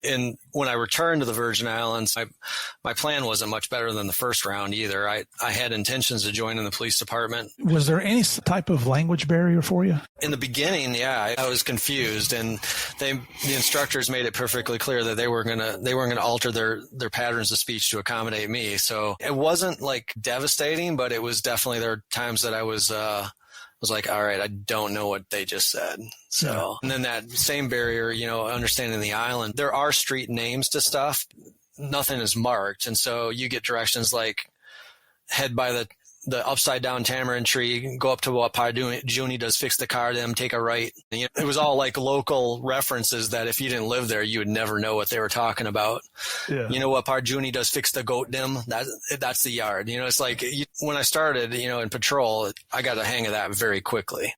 And when I returned to the Virgin Islands, my plan wasn't much better than the first round either. I had intentions of joining the police department. Was there any type of language barrier for you? In the beginning, yeah, I was confused, and the instructors made it perfectly clear that they weren't gonna alter their patterns of speech to accommodate me. So it wasn't like devastating, but it was definitely, there were times that I was like, all right, I don't know what they just said. So, and then that same barrier, understanding the island, there are street names to stuff. Nothing is marked. And so you get directions like head by the upside down tamarind tree, go up to what Pa Juni does, fix the car, then take a right. And, it was all like local references that if you didn't live there, you would never know what they were talking about. Yeah. You know what Pa Juni does, fix the goat dim. That's the yard. It's like when I started, in patrol, I got the hang of that very quickly.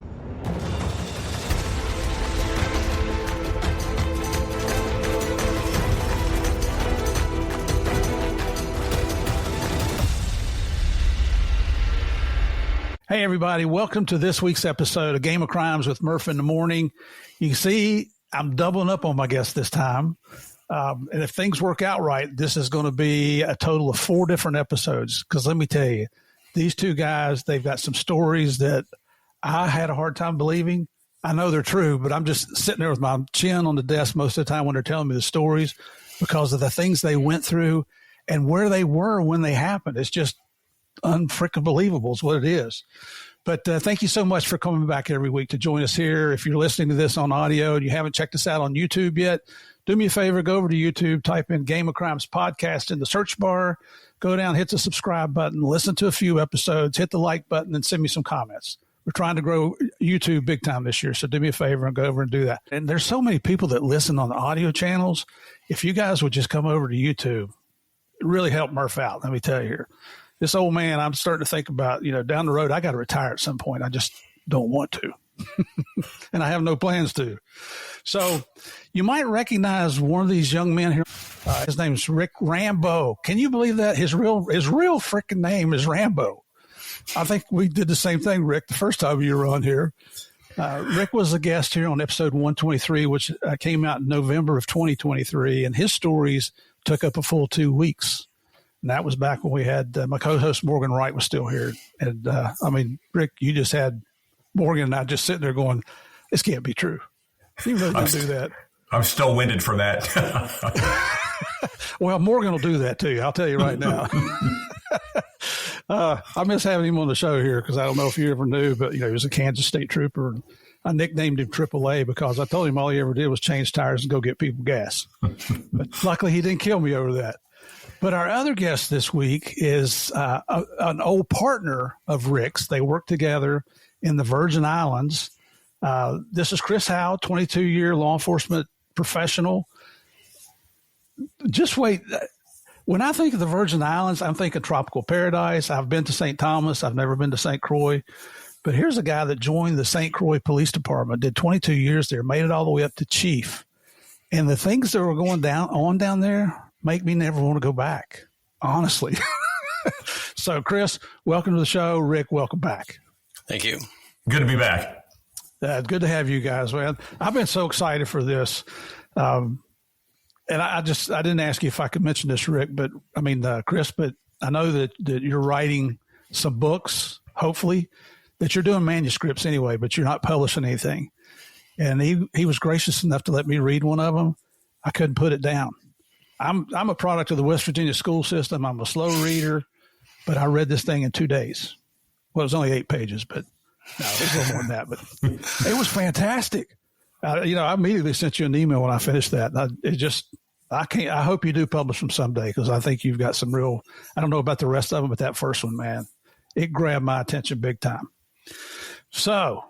Hey, everybody. Welcome to this week's episode of Game of Crimes with Murph in the Morning. You can see I'm doubling up on my guests this time. And if things work out right, this is going to be a total of 4 different episodes. Because let me tell you, these two guys, they've got some stories that I had a hard time believing. I know they're true, but I'm just sitting there with my chin on the desk most of the time when they're telling me the stories because of the things they went through and where they were when they happened. It's just unfreaking believable is what it is. But thank you so much for coming back every week to join us here. If you're listening to this on audio and you haven't checked us out on YouTube yet, do me a favor, go over to YouTube, type in Game of Crimes Podcast in the search bar, go down, hit the subscribe button, listen to a few episodes, hit the like button, and send me some comments. We're trying to grow YouTube big time this year, so do me a favor and go over and do that. And there's so many people that listen on the audio channels. If you guys would just come over to YouTube, it really helped Murph out, let me tell you here. This old man, I'm starting to think about, down the road, I got to retire at some point. I just don't want to. And I have no plans to. So you might recognize one of these young men here. His name's Rikk Rambo. Can you believe that? His real freaking name is Rambo. I think we did the same thing, Rick, the first time you were on here. Rick was a guest here on episode 123, which came out in November of 2023. And his stories took up a full 2 weeks. And that was back when we had my co-host Morgan Wright was still here. And Rick, you just had Morgan and I just sitting there going, this can't be true. You really don't do that. I'm still winded from that. Well, Morgan will do that too. I'll tell you right now. I miss having him on the show here because I don't know if you ever knew, but, he was a Kansas State trooper. And I nicknamed him AAA because I told him all he ever did was change tires and go get people gas. But luckily he didn't kill me over that. But our other guest this week is an old partner of Rick's. They work together in the Virgin Islands. This is Chris Howell, 22-year law enforcement professional. Just wait. When I think of the Virgin Islands, I'm thinking tropical paradise. I've been to St. Thomas. I've never been to St. Croix. But here's a guy that joined the St. Croix Police Department, did 22 years there, made it all the way up to chief. And the things that were going down there make me never want to go back, honestly. So, Chris, welcome to the show. Rick, welcome back. Thank you. Good to be back. Good to have you guys, man. I've been so excited for this. And I didn't ask you if I could mention this, Rick, Chris, but I know that you're writing some books, hopefully, that you're doing manuscripts anyway, but you're not publishing anything. And he was gracious enough to let me read one of them. I couldn't put it down. I'm a product of the West Virginia school system. I'm a slow reader, but I read this thing in 2 days. Well, it was only 8 pages, but no, it was a little more than that. But it was fantastic. I immediately sent you an email when I finished that. I hope you do publish them someday because I think you've got some real. I don't know about the rest of them, but that first one, man, it grabbed my attention big time. So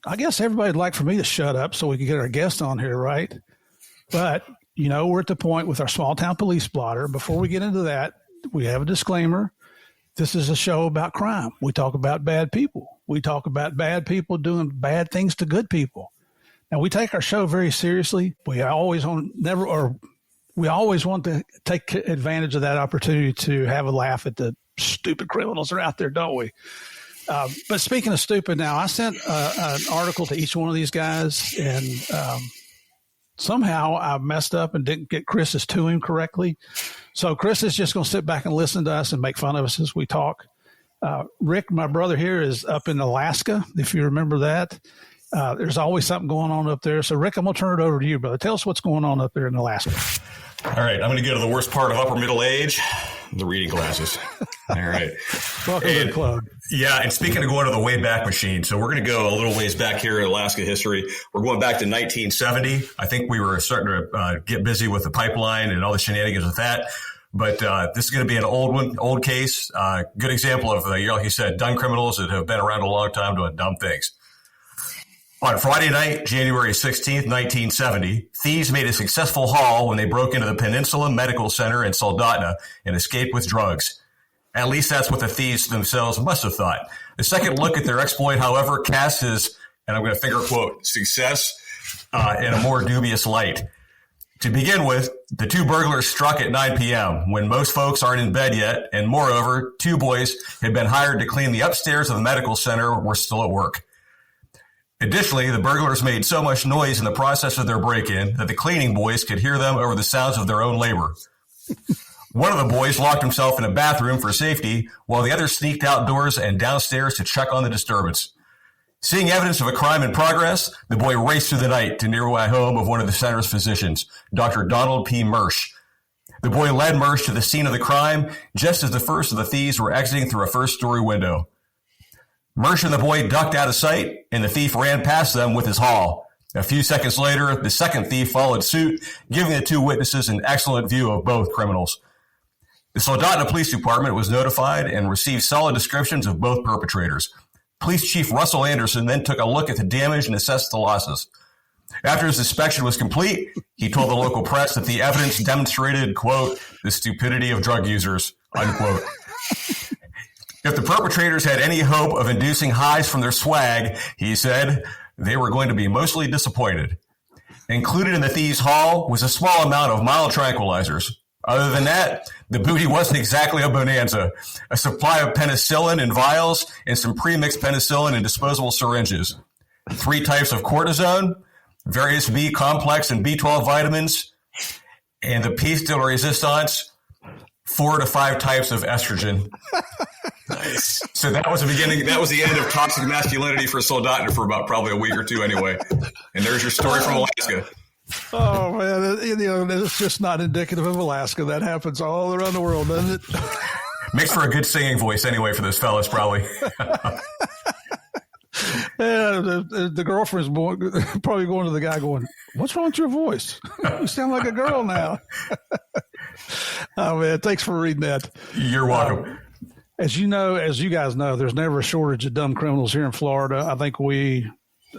I guess everybody'd like for me to shut up so we can get our guest on here, right? But we're at the point with our small town police blotter. Before we get into that, we have a disclaimer. This is a show about crime. We talk about bad people. We talk about bad people doing bad things to good people. Now, we take our show very seriously. We always want to take advantage of that opportunity to have a laugh at the stupid criminals that are out there, don't we? But speaking of stupid now, I sent an article to each one of these guys, and somehow I messed up and didn't get Chris's to him correctly. So Chris is just going to sit back and listen to us and make fun of us as we talk. Rikk, my brother here, is up in Alaska, if you remember that. There's always something going on up there. So, Rikk, I'm going to turn it over to you, brother. Tell us what's going on up there in Alaska. All right. I'm going to go to the worst part of upper middle age, the reading glasses. All right. Welcome to the club. Yeah. And speaking of going to the way back machine, so we're going to go a little ways back here in Alaska history. We're going back to 1970. I think we were starting to get busy with the pipeline and all the shenanigans with that. But this is going to be an old case. Good example of, like you said, dumb criminals that have been around a long time doing dumb things. On Friday night, January 16th, 1970, thieves made a successful haul when they broke into the Peninsula Medical Center in Soldotna and escaped with drugs. At least that's what the thieves themselves must have thought. The second look at their exploit, however, casts his, and I'm going to finger quote, success in a more dubious light. To begin with, the two burglars struck at 9 p.m. when most folks aren't in bed yet, and moreover, two boys had been hired to clean the upstairs of the medical center were still at work. Additionally, the burglars made so much noise in the process of their break-in that the cleaning boys could hear them over the sounds of their own labor. One of the boys locked himself in a bathroom for safety, while the other sneaked outdoors and downstairs to check on the disturbance. Seeing evidence of a crime in progress, the boy raced through the night to nearby home of one of the center's physicians, Dr. Donald P. Murph. The boy led Murph to the scene of the crime just as the first of the thieves were exiting through a first-story window. Murph and the boy ducked out of sight, and the thief ran past them with his haul. A few seconds later, the second thief followed suit, giving the two witnesses an excellent view of both criminals. The Soldotna Police Department was notified and received solid descriptions of both perpetrators. Police Chief Russell Anderson then took a look at the damage and assessed the losses. After his inspection was complete, he told the local press that the evidence demonstrated, quote, the stupidity of drug users, unquote. If the perpetrators had any hope of inducing highs from their swag, he said, they were going to be mostly disappointed. Included in the thieves' haul was a small amount of mild tranquilizers. Other than that, the booty wasn't exactly a bonanza. A supply of penicillin in vials and some pre-mixed penicillin in disposable syringes. 3 types of cortisone, various B complex and B12 vitamins, and the piece de resistance, 4 to 5 types of estrogen. Nice. So that was the beginning. That was the end of toxic masculinity for Soldotna for about probably a week or two anyway. And there's your story from Alaska. Oh, man. It's just not indicative of Alaska. That happens all around the world, doesn't it? Makes for a good singing voice anyway for those fellas, probably. Yeah, the girlfriend's probably going to the guy going, what's wrong with your voice? You sound like a girl now. Oh, man. Thanks for reading that. You're welcome. As you guys know, there's never a shortage of dumb criminals here in Florida. I think we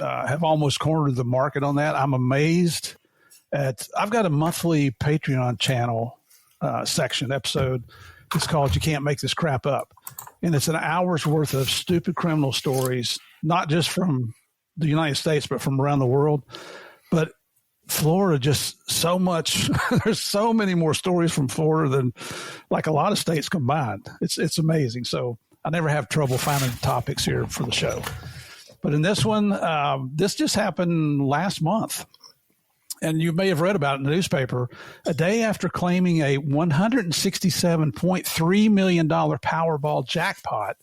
have almost cornered the market on that. I'm amazed I've got a monthly Patreon channel episode. It's called You Can't Make This Crap Up. And it's an hour's worth of stupid criminal stories, not just from the United States, but from around the world. But Florida, just so much. There's so many more stories from Florida than like a lot of states combined. It's amazing. So I never have trouble finding topics here for the show. But in this one, this just happened last month. And you may have read about it in the newspaper. A day after claiming a $167.3 million Powerball jackpot,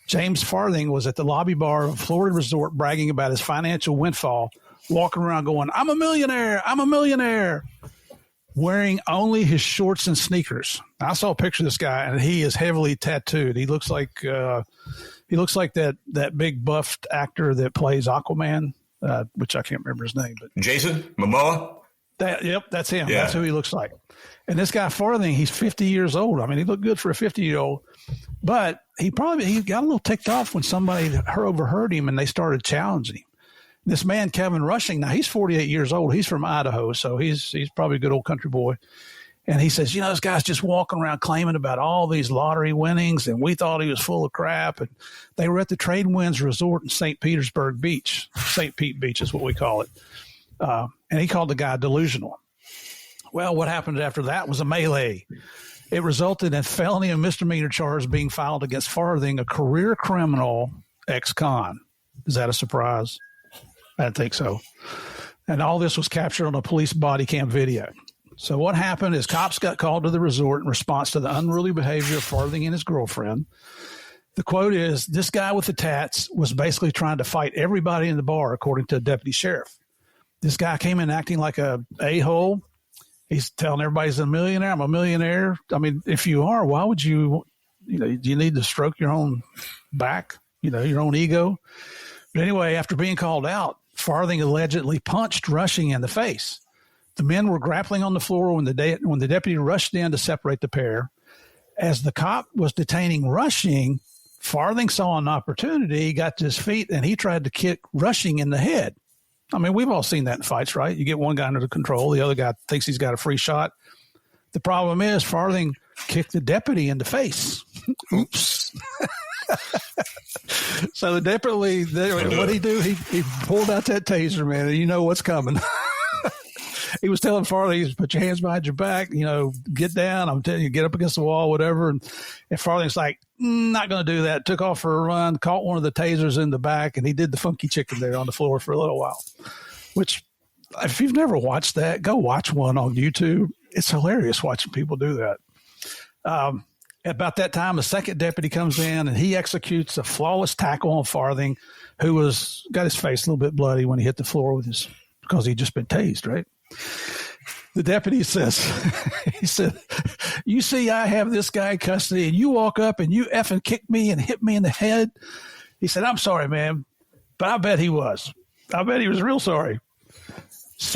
James Farthing was at the lobby bar of a Florida resort bragging about his financial windfall, walking around going, I'm a millionaire, wearing only his shorts and sneakers. I saw a picture of this guy, and he is heavily tattooed. He looks like that big buffed actor that plays Aquaman. Which I can't remember his name, but Jason Momoa. That's him. Yeah. That's who he looks like. And this guy Farthing, he's 50 years old. I mean, he looked good for a 50-year-old, but he got a little ticked off when somebody overheard him and they started challenging him. This man, Kevin Rushing, now he's 48 years old. He's from Idaho, so he's probably a good old country boy. And he says, this guy's just walking around claiming about all these lottery winnings, and we thought he was full of crap. And they were at the Trade Winds Resort in St. Petersburg Beach. St. Pete Beach is what we call it. And he called the guy delusional. Well, what happened after that was a melee. It resulted in felony and misdemeanor charges being filed against Farthing, a career criminal ex-con. Is that a surprise? I didn't think so. And all this was captured on a police body cam video. So what happened is cops got called to the resort in response to the unruly behavior of Farthing and his girlfriend. The quote is, this guy with the tats was basically trying to fight everybody in the bar, according to a deputy sheriff. This guy came in acting like a a-hole. He's telling everybody he's a millionaire. I'm a millionaire. I mean, if you are, why would you, do you need to stroke your own back, your own ego? But anyway, after being called out, Farthing allegedly punched Rushing in the face. The men were grappling on the floor when the deputy rushed in to separate the pair. As the cop was detaining Rushing, Farthing saw an opportunity, got to his feet, and he tried to kick Rushing in the head. I mean, we've all seen that in fights, right? You get one guy under control, the other guy thinks he's got a free shot. The problem is Farthing kicked the deputy in the face. Oops. So the deputy, what he do? He pulled out that taser, man, and you know what's coming. He was telling Farthing, put your hands behind your back, get down. I'm telling you, get up against the wall, whatever. And Farthing's like, not going to do that. Took off for a run, caught one of the tasers in the back, and he did the funky chicken there on the floor for a little while, which if you've never watched that, go watch one on YouTube. It's hilarious watching people do that. About that time, a second deputy comes in, and he executes a flawless tackle on Farthing, who got his face a little bit bloody when he hit the floor because he'd just been tased, right? The deputy says, he said, you see, I have this guy in custody, and you walk up and you effing kick me and hit me in the head. He said, I'm sorry, man, but I bet he was. I bet he was real sorry.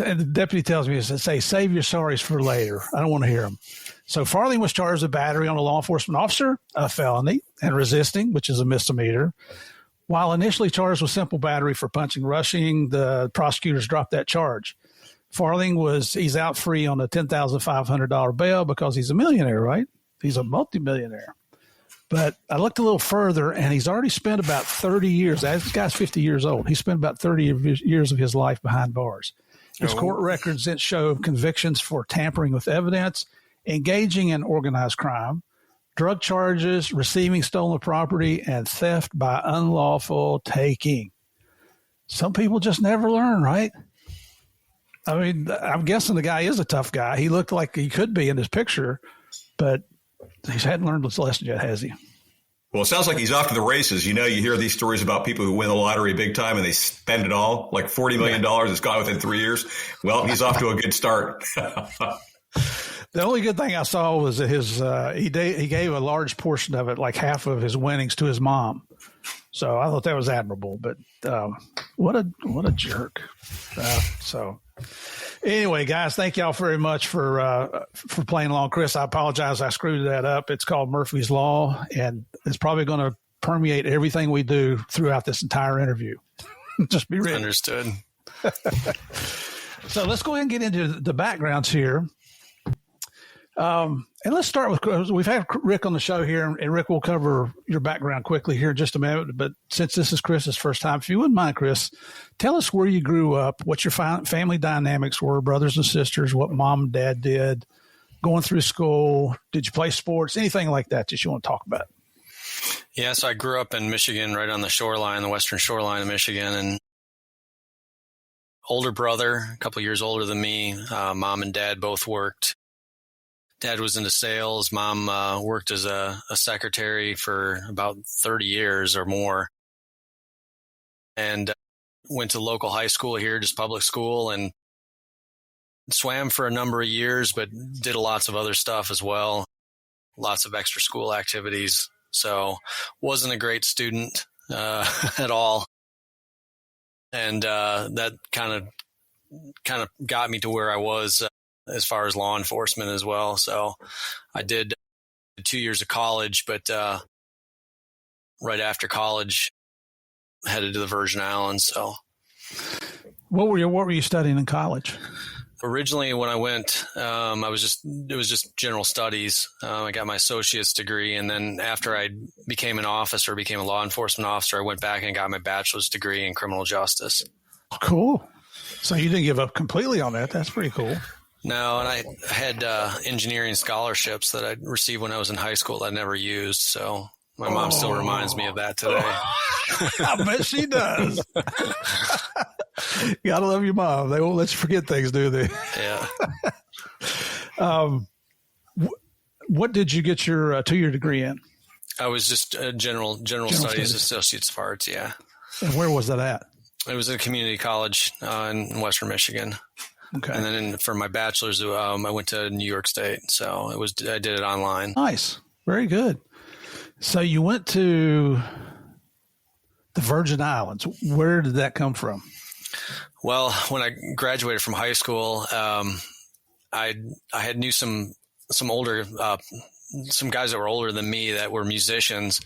And the deputy tells me, he said, say, save your sorries for later. I don't want to hear them. So Farthing was charged with battery on a law enforcement officer, a felony, and resisting, which is a misdemeanor. While initially charged with simple battery for punching Rushing, the prosecutors dropped that charge. Farthing he's out free on a $10,500 bail because he's a millionaire, right? He's a multimillionaire. But I looked a little further, and he's already spent about 30 years. This guy's 50 years old. He spent about 30 years of his life behind bars. His court records show convictions for tampering with evidence, engaging in organized crime, drug charges, receiving stolen property, and theft by unlawful taking. Some people just never learn, right? I mean, I'm guessing the guy is a tough guy. He looked like he could be in his picture, but he hadn't learned his lesson yet, has he? Well, it sounds like he's off to the races. You hear these stories about people who win the lottery big time and they spend it all, like $40 million is gone within 3 years. Well, he's off to a good start. The only good thing I saw was that he gave a large portion of it, like half of his winnings, to his mom. So I thought that was admirable. But what a jerk. So anyway, guys, thank y'all very much for playing along. Chris, I apologize. I screwed that up. It's called Murphy's Law, and it's probably going to permeate everything we do throughout this entire interview. Just be ready. Understood. So let's go ahead and get into the backgrounds here. And let's start with, we've had Rikk on the show here, and Rikk will cover your background quickly here in just a minute. But since this is Chris's first time, if you wouldn't mind, Chris, tell us where you grew up, what your family dynamics were, brothers and sisters, what mom and dad did, going through school. Did you play sports? Anything like that you want to talk about? Yeah, so I grew up in Michigan, right on the shoreline, the western shoreline of Michigan, and older brother, a couple years older than me. Mom and dad both worked. Dad was into sales. Mom worked as a secretary for about 30 years or more, and went to local high school here, just public school, and swam for a number of years, but did lots of other stuff as well, lots of extra school activities. So wasn't a great student at all, and that kind of got me to where I was as far as law enforcement as well. So I did 2 years of college, but right after college, headed to the Virgin Islands. So what were you studying in college? Originally, when I went, it was just general studies. I got my associate's degree, and then after I became a law enforcement officer, I went back and got my bachelor's degree in criminal justice. Cool. So you didn't give up completely on that. That's pretty cool. No, and I had engineering scholarships that I received when I was in high school that I never used. So my mom still reminds me of that today. I bet she does. Gotta love your mom. They won't let you forget things, do they? Yeah. What did you get your 2-year degree in? I was just general studies, associate's of arts. Yeah. And where was that at? It was at a community college in Western Michigan. Okay. And then for my bachelor's, I went to New York State. So I did it online. Nice. Very good. So you went to the Virgin Islands. Where did that come from? Well, when I graduated from high school, I had knew some older, some guys that were older than me that were musicians,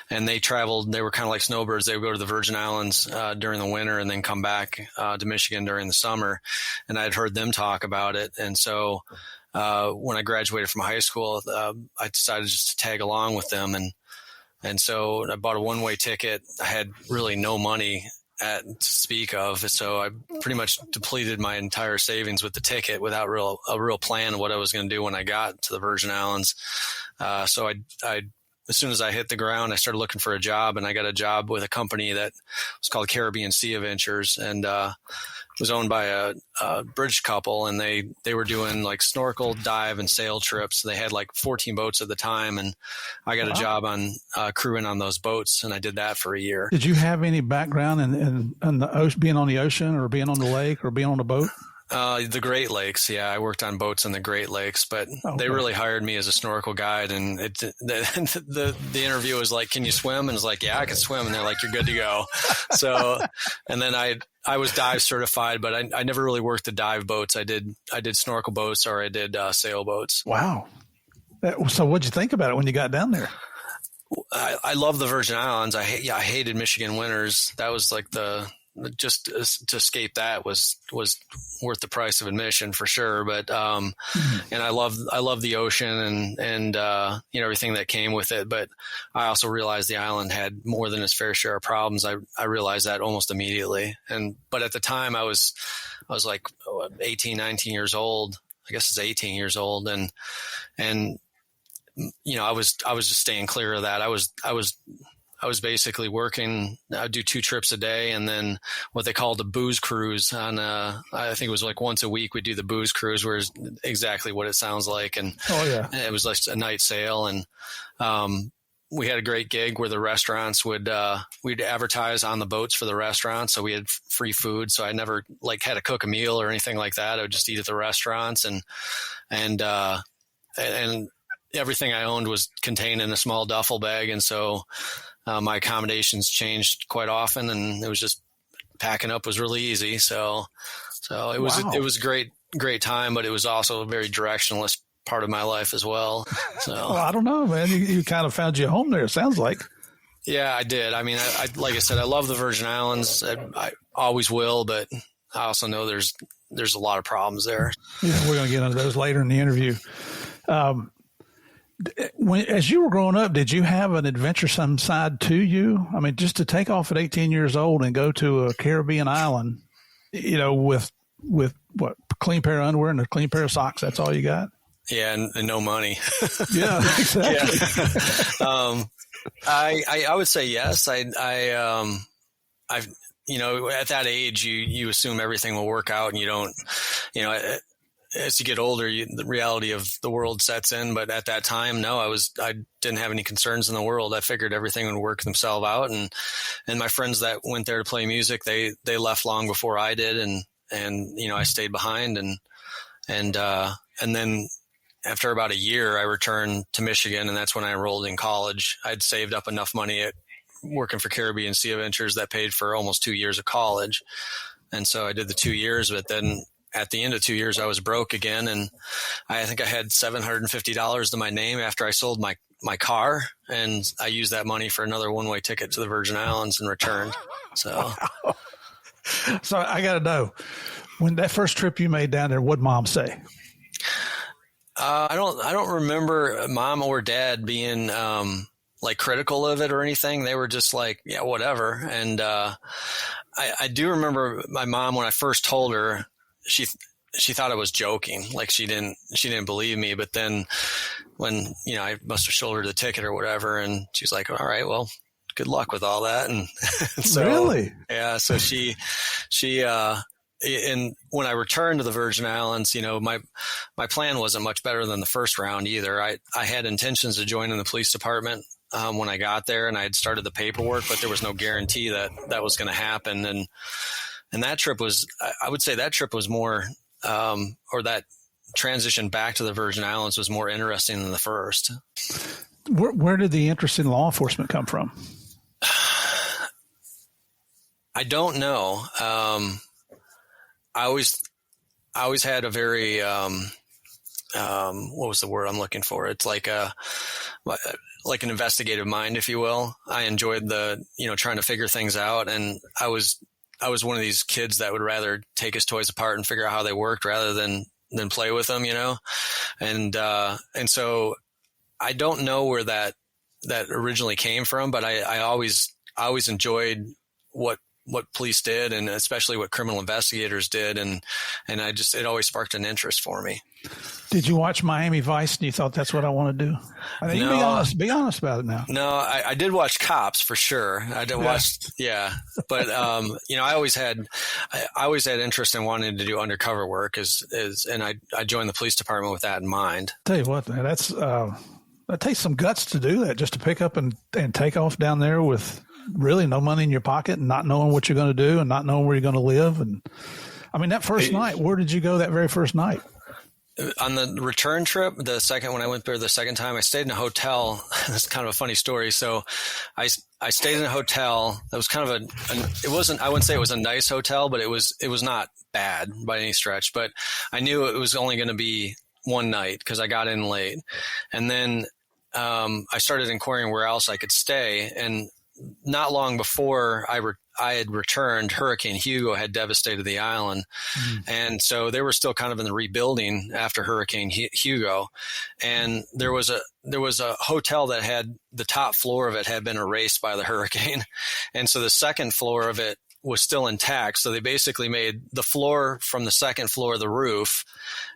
and they traveled. They were kind of like snowbirds. They would go to the Virgin Islands during the winter and then come back to Michigan during the summer. And I'd heard them talk about it. And so when I graduated from high school, I decided just to tag along with them. And so I bought a one-way ticket. I had really no money to speak of. So I pretty much depleted my entire savings with the ticket without a real plan of what I was going to do when I got to the Virgin Islands. So I as soon as I hit the ground, I started looking for a job, and I got a job with a company that was called Caribbean Sea Adventures, and it was owned by a British couple, and they were doing like snorkel, dive, and sail trips. They had like 14 boats at the time, and I got a job on crewing on those boats, and I did that for a year. Did you have any background in the ocean, being on the ocean or being on the lake or being on a boat? The Great Lakes. Yeah, I worked on boats in the Great Lakes, but they really hired me as a snorkel guide. And the interview was like, "Can you swim?" And it's like, "Yeah, I can swim." And they're like, "You're good to go." So, and then I was dive certified, but I never really worked the dive boats. I did snorkel boats, or I did sailboats. Wow. So what'd you think about it when you got down there? I love the Virgin Islands. I hated Michigan winters. That was like just to escape that was worth the price of admission for sure. But, and I love the ocean and everything that came with it. But I also realized the island had more than its fair share of problems. I realized that almost immediately. But at the time I was like 18, 19 years old. I guess it's 18 years old. And, I was just staying clear of that. I was basically working. I'd do 2 trips a day, and then what they called the booze cruise on, I think it was like once a week we'd do the booze cruise, where it's exactly what it sounds like. And it was like a night sail. And, we had a great gig where the restaurants we'd advertise on the boats for the restaurants. So we had free food. So I never like had to cook a meal or anything like that. I would just eat at the restaurants, and everything I owned was contained in a small duffel bag. And so, my accommodations changed quite often, and it was just packing up was really easy. So it was a great time, but it was also a very directionless part of my life as well. So well, I don't know, man. You kind of found your home there. It sounds like. Yeah, I did. I mean, I like I said, I love the Virgin Islands. I always will, but I also know there's a lot of problems there. Yeah, we're going to get into those later in the interview. As you were growing up, did you have an adventuresome side to you? I mean, just to take off at 18 years old and go to a Caribbean island, with what, clean pair of underwear and a clean pair of socks. That's all you got. Yeah. And no money. Yeah, exactly. Yeah. I would say yes. I've, at that age, you assume everything will work out, and you don't, as you get older, the reality of the world sets in. But at that time, no, I didn't have any concerns in the world. I figured everything would work themselves out. And my friends that went there to play music, they left long before I did. And I stayed behind. And then after about a year, I returned to Michigan, and that's when I enrolled in college. I'd saved up enough money working for Caribbean Sea Adventures that paid for almost 2 years of college. And so I did the 2 years, but then at the end of 2 years, I was broke again. And I think I had $750 to my name after I sold my car. And I used that money for another one-way ticket to the Virgin Islands and returned. So, So I got to know, when that first trip you made down there, what'd Mom say? I don't remember Mom or Dad being, like critical of it or anything. They were just like, yeah, whatever. And, I do remember my mom, when I first told her, she thought I was joking. Like she didn't believe me. But then when, I must have shouldered the ticket or whatever, and she's like, all right, well, good luck with all that. And so, really? Yeah. So and when I returned to the Virgin Islands, my plan wasn't much better than the first round either. I had intentions of joining the police department when I got there, and I had started the paperwork, but there was no guarantee that was going to happen. And that trip was, I would say that trip was more, or that transition back to the Virgin Islands was more interesting than the first. Where did the interest in law enforcement come from? I don't know. I always had a very, what was the word I'm looking for? It's like an investigative mind, if you will. I enjoyed trying to figure things out. And I was one of these kids that would rather take his toys apart and figure out how they worked rather than play with them, and so I don't know where that originally came from, but I always enjoyed what police did, and especially what criminal investigators did. And it always sparked an interest for me. Did you watch Miami Vice and you thought that's what I want to do? I mean, no, be honest about it now. No, I did watch Cops for sure. I did watch, yeah. But, I always had interest in wanting to do undercover work and I joined the police department with that in mind. Tell you what, man, that takes some guts to do that, just to pick up and take off down there with really no money in your pocket and not knowing what you're going to do and not knowing where you're going to live. And I mean, that first night, where did you go that very first night? On the return trip, when I went there the second time, I stayed in a hotel. It's kind of a funny story. So I stayed in a hotel that was kind of I wouldn't say it was a nice hotel, but it was not bad by any stretch, but I knew it was only going to be one night because I got in late. And then, I started inquiring where else I could stay. And not long before I had returned, Hurricane Hugo had devastated the island. And so they were still kind of in the rebuilding after Hurricane Hugo. And there was a hotel that had the top floor of it had been erased by the hurricane. And so the second floor of it was still intact. So they basically made the floor from the second floor of the roof,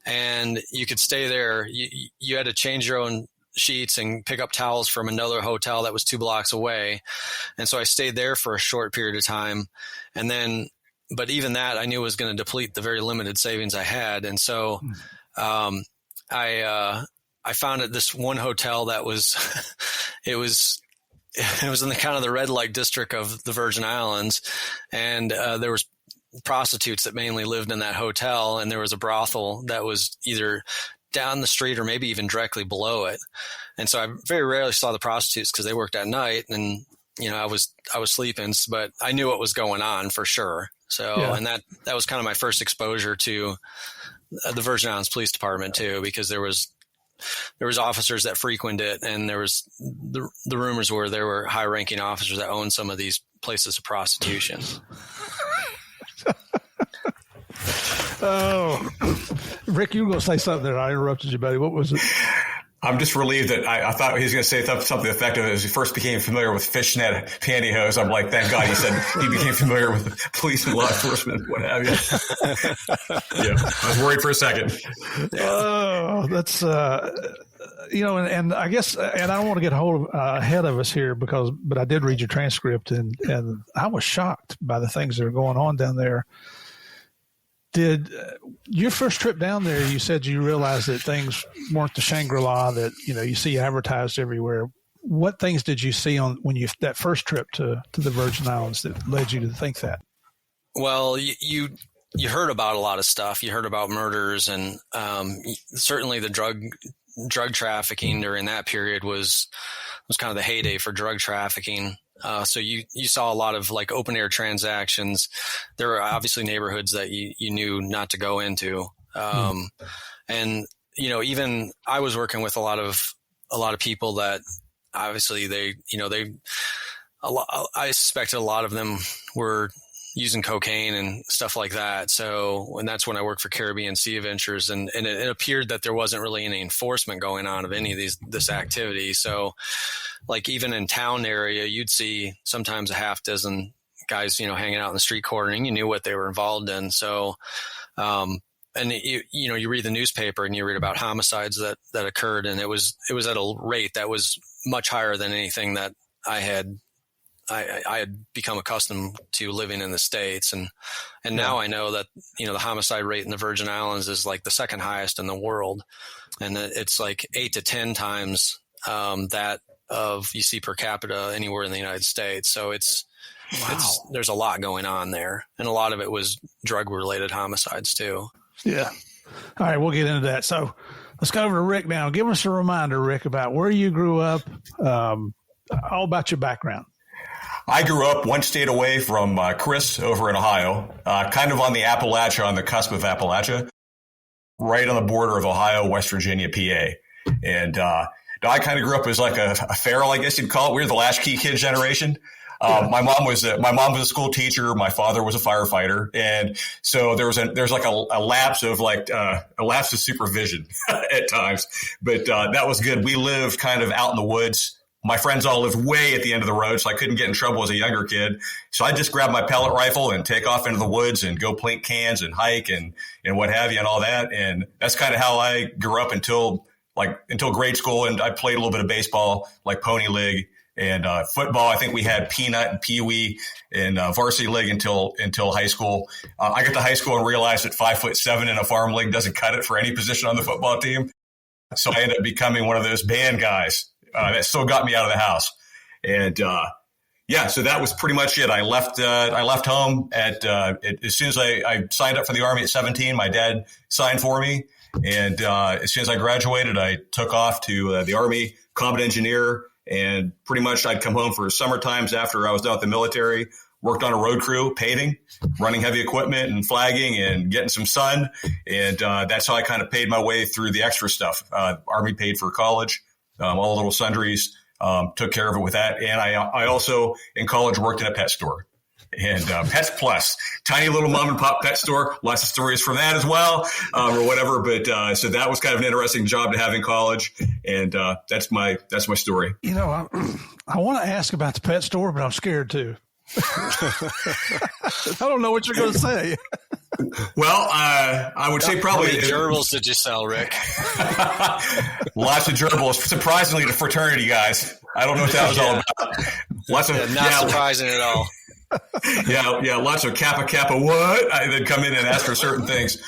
and you could stay there. You had to change your own sheets and pick up towels from another hotel that was 2 blocks away. And so I stayed there for a short period of time. And then, but even that I knew was going to deplete the very limited savings I had. And so, I found this one hotel that was, it was in the kind of the red light district of the Virgin Islands. And, there was prostitutes that mainly lived in that hotel. And there was a brothel that was either down the street or maybe even directly below it. And so I very rarely saw the prostitutes because they worked at night, and, I was sleeping, but I knew what was going on for sure. So, and that was kind of my first exposure to the Virgin Islands Police Department too, because there was officers that frequented it, and there was the rumors were there were high ranking officers that owned some of these places of prostitution. Oh, Rick, you were going to say something there. I interrupted you, buddy. What was it? I'm just relieved that I thought he was going to say something effective as he first became familiar with fishnet pantyhose. I'm like, thank God he said he became familiar with police and law enforcement, what have you. Yeah, I was worried for a second. Oh, that's, and I guess, and I don't want to get ahead of us here but I did read your transcript and I was shocked by the things that are going on down there. Did your first trip down there, you said you realized that things weren't the Shangri-La that, you see advertised everywhere. What things did you see that first trip to the Virgin Islands that led you to think that? Well, you heard about a lot of stuff. You heard about murders, and certainly the drug trafficking during that period was kind of the heyday for drug trafficking. So you saw a lot of like open air transactions. There were obviously neighborhoods that you knew not to go into. And, even I was working with a lot of people that obviously I suspected a lot of them were using cocaine and stuff like that. So, and that's when I worked for Caribbean Sea Adventures, and it appeared that there wasn't really any enforcement going on of any of this activity. So, like even in town area, you'd see sometimes a half dozen guys, hanging out in the street corner, and you knew what they were involved in. So, and you read the newspaper and you read about homicides that occurred, and it was at a rate that was much higher than anything that I had I had become accustomed to living in the States, and now I know that, the homicide rate in the Virgin Islands is like the second highest in the world, and it's like 8 to 10 times that of you see per capita anywhere in the United States. So there's a lot going on there, and a lot of it was drug related homicides too. Yeah. All right, we'll get into that. So let's go over to Rikk now. Give us a reminder, Rikk, about where you grew up, all about your background. I grew up one state away from Chris over in Ohio, kind of on the Appalachia, on the cusp of Appalachia, right on the border of Ohio, West Virginia, PA. And I kind of grew up as like a feral, I guess you'd call it. We were the latchkey kid generation. My mom was a school teacher. My father was a firefighter, and so there's like a lapse of supervision at times. But that was good. We lived kind of out in the woods. My friends all lived way at the end of the road, so I couldn't get in trouble as a younger kid. So I just grab my pellet rifle and take off into the woods and go plink cans and hike and what have you and all that. And that's kind of how I grew up until grade school. And I played a little bit of baseball, like pony league. And football, I think we had peanut and peewee and varsity league until high school. I got to high school and realized that 5'7" in a farm league doesn't cut it for any position on the football team. So I ended up becoming one of those band guys that still got me out of the house. And so that was pretty much it. I left home as soon as I signed up for the Army at 17. My dad signed for me, and as soon as I graduated, I took off to the Army, combat engineer. And pretty much I'd come home for summer times after I was done with the military, worked on a road crew, paving, running heavy equipment and flagging and getting some sun. And that's how I kind of paid my way through the extra stuff. Army paid for college, all the little sundries, took care of it with that. And I also in college worked in a pet store. And Pets Plus, tiny little mom and pop pet store. Lots of stories from that as well, or whatever. But so that was kind of an interesting job to have in college, and that's my story. I want to ask about the pet store, but I'm scared too. I don't know what you're going to say. Well, I would say probably. How many gerbils did you sell, Rikk? Lots of gerbils. Surprisingly, to fraternity guys. I don't know what that was all about. Lots of not surprising at all. Yeah, lots of kappa what? They'd come in and ask for certain things.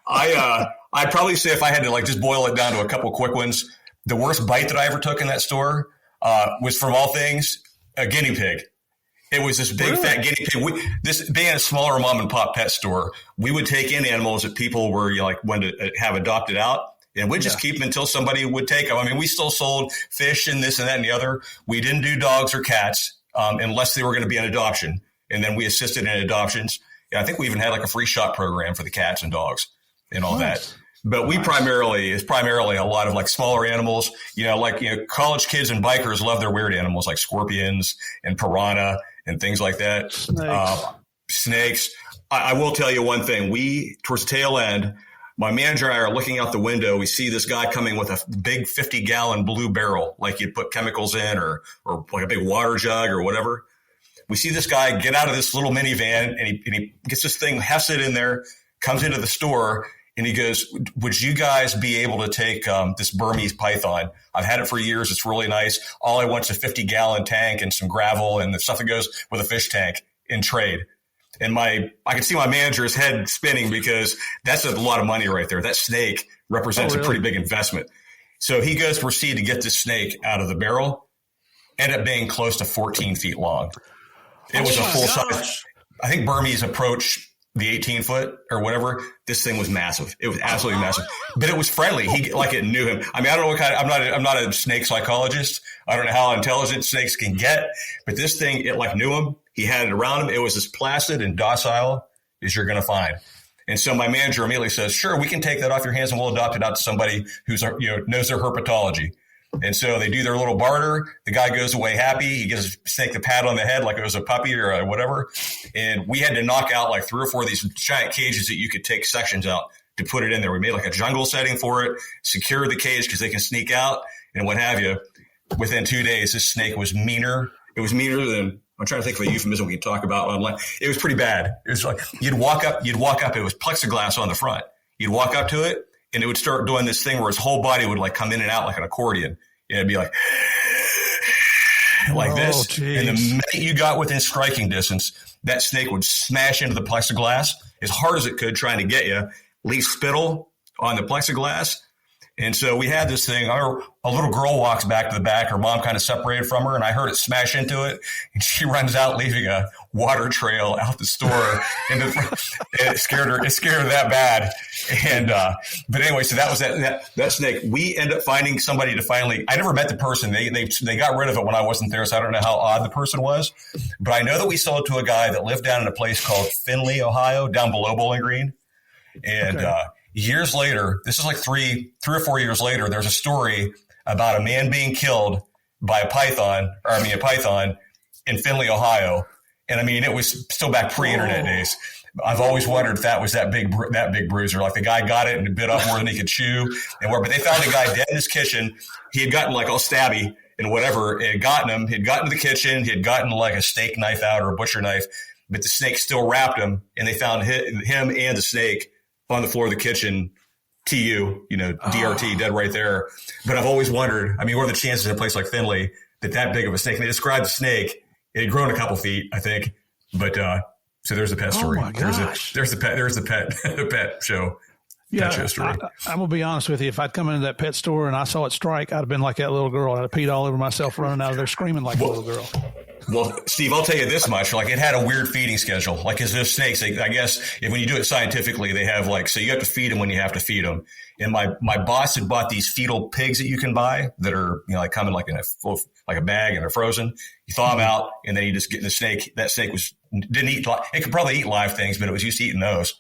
I'd probably say if I had to just boil it down to a couple quick ones, the worst bite that I ever took in that store was, from all things, a guinea pig. It was this big fat guinea pig. This being a smaller mom and pop pet store, we would take in animals that people were wanted to have adopted out. And we'd just keep them until somebody would take them. I mean, we still sold fish and this and that and the other. We didn't do dogs or cats unless they were going to be an adoption. And then we assisted in adoptions. I think we even had a free shot program for the cats and dogs and all that. But we primarily a lot of smaller animals, college kids and bikers love their weird animals like scorpions and piranha and things like that. Snakes. I will tell you one thing. Towards the tail end, my manager and I are looking out the window. We see this guy coming with a big 50-gallon blue barrel, like you'd put chemicals in or like a big water jug or whatever. We see this guy get out of this little minivan and he gets this thing, hefts it in there, comes into the store, and he goes, would you guys be able to take this Burmese python? I've had it for years. It's really nice. All I want is a 50-gallon tank and some gravel and the stuff that goes with a fish tank in trade. And I can see my manager's head spinning because that's a lot of money right there. That snake represents a pretty big investment. So he goes to proceed to get this snake out of the barrel, ended up being close to 14 feet long. It was a full size. I think Burmese approach the 18-foot or whatever. This thing was massive. It was absolutely massive, but it was friendly. It knew him. I mean, I don't know what kind of, I'm not a snake psychologist. I don't know how intelligent snakes can get, but this thing, it knew him. He had it around him. It was as placid and docile as you're going to find. And so my manager immediately says, sure, we can take that off your hands and we'll adopt it out to somebody who's, knows their herpetology. And so they do their little barter. The guy goes away happy. He gives a snake the pat on the head like it was a puppy or whatever. And we had to knock out 3 or 4 of these giant cages that you could take sections out to put it in there. We made a jungle setting for it, secure the cage because they can sneak out and what have you. Within 2 days, this snake was meaner. It was meaner than, I'm trying to think of a euphemism we can talk about online. It was pretty bad. It was you'd walk up. It was plexiglass on the front. You'd walk up to it and it would start doing this thing where its whole body would come in and out like an accordion. And it'd be like, like this. Geez. And the minute you got within striking distance, that snake would smash into the plexiglass as hard as it could, trying to get you, leave spittle on the plexiglass. And so we had this thing. A little girl walks back to the back. Her mom kind of separated from her, and I heard it smash into it. And she runs out, leaving a water trail out the store. And it scared her. It scared her that bad. And but anyway, so that was that snake. We ended up finding somebody to finally. I never met the person. They got rid of it when I wasn't there, so I don't know how odd the person was. But I know that we sold it to a guy that lived down in a place called Findlay, Ohio, down below Bowling Green, and. Okay. Years later, this is like three or 4 years later, there's a story about a man being killed by a python in Findlay, Ohio. And I mean, it was still back pre-internet days. I've always wondered if that was that big bruiser. Like the guy got it and bit off more than he could chew. But they found the guy dead in his kitchen. He had gotten like all stabby and whatever. It had gotten him. He had gotten to the kitchen. He had gotten like a steak knife out or a butcher knife, but the snake still wrapped him. And they found him and the snake on the floor of the kitchen, DRT, dead right there. But I've always wondered, I mean, what are the chances in a place like Findlay that big of a snake? And they described the snake. It had grown a couple feet, I think. But so there's the pet story. Oh my gosh. There's the pet show. Yeah, pet show story. I'm gonna be honest with you. If I'd come into that pet store and I saw it strike, I'd have been like that little girl. I'd have peed all over myself, running out of there screaming like a little girl. Well, Steve, I'll tell you this much. Like, it had a weird feeding schedule. Like, because there's snakes, I guess, when you do it scientifically, they have so you have to feed them when you have to feed them. And my boss had bought these fetal pigs that you can buy that are, like coming like in a bag, and they're frozen. You thaw them out, and then you just get the snake. That snake didn't eat. It could probably eat live things, but it was used to eating those.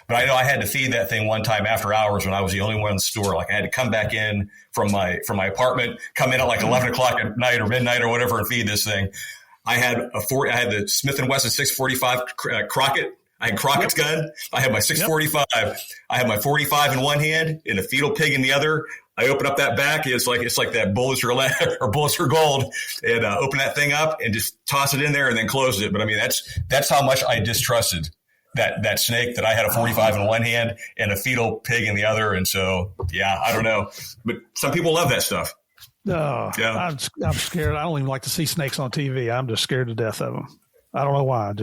But I know I had to feed that thing one time after hours when I was the only one in the store. Like, I had to come back in from my apartment, come in at like 11 o'clock at night or midnight or whatever, and feed this thing. I had the Smith & Wesson 645 Crockett. I had Crockett's gun. I had my 645. I had my 45 in one hand and a fetal pig in the other. I open up that back. It's like that bullets or bullets for gold, and open that thing up and just toss it in there and then close it. But I mean, that's how much I distrusted that snake, that I had a 45 in one hand and a fetal pig in the other. And so, yeah, I don't know, but some people love that stuff. Oh, yeah. I'm scared. I don't even like to see snakes on TV. I'm just scared to death of them. I don't know why.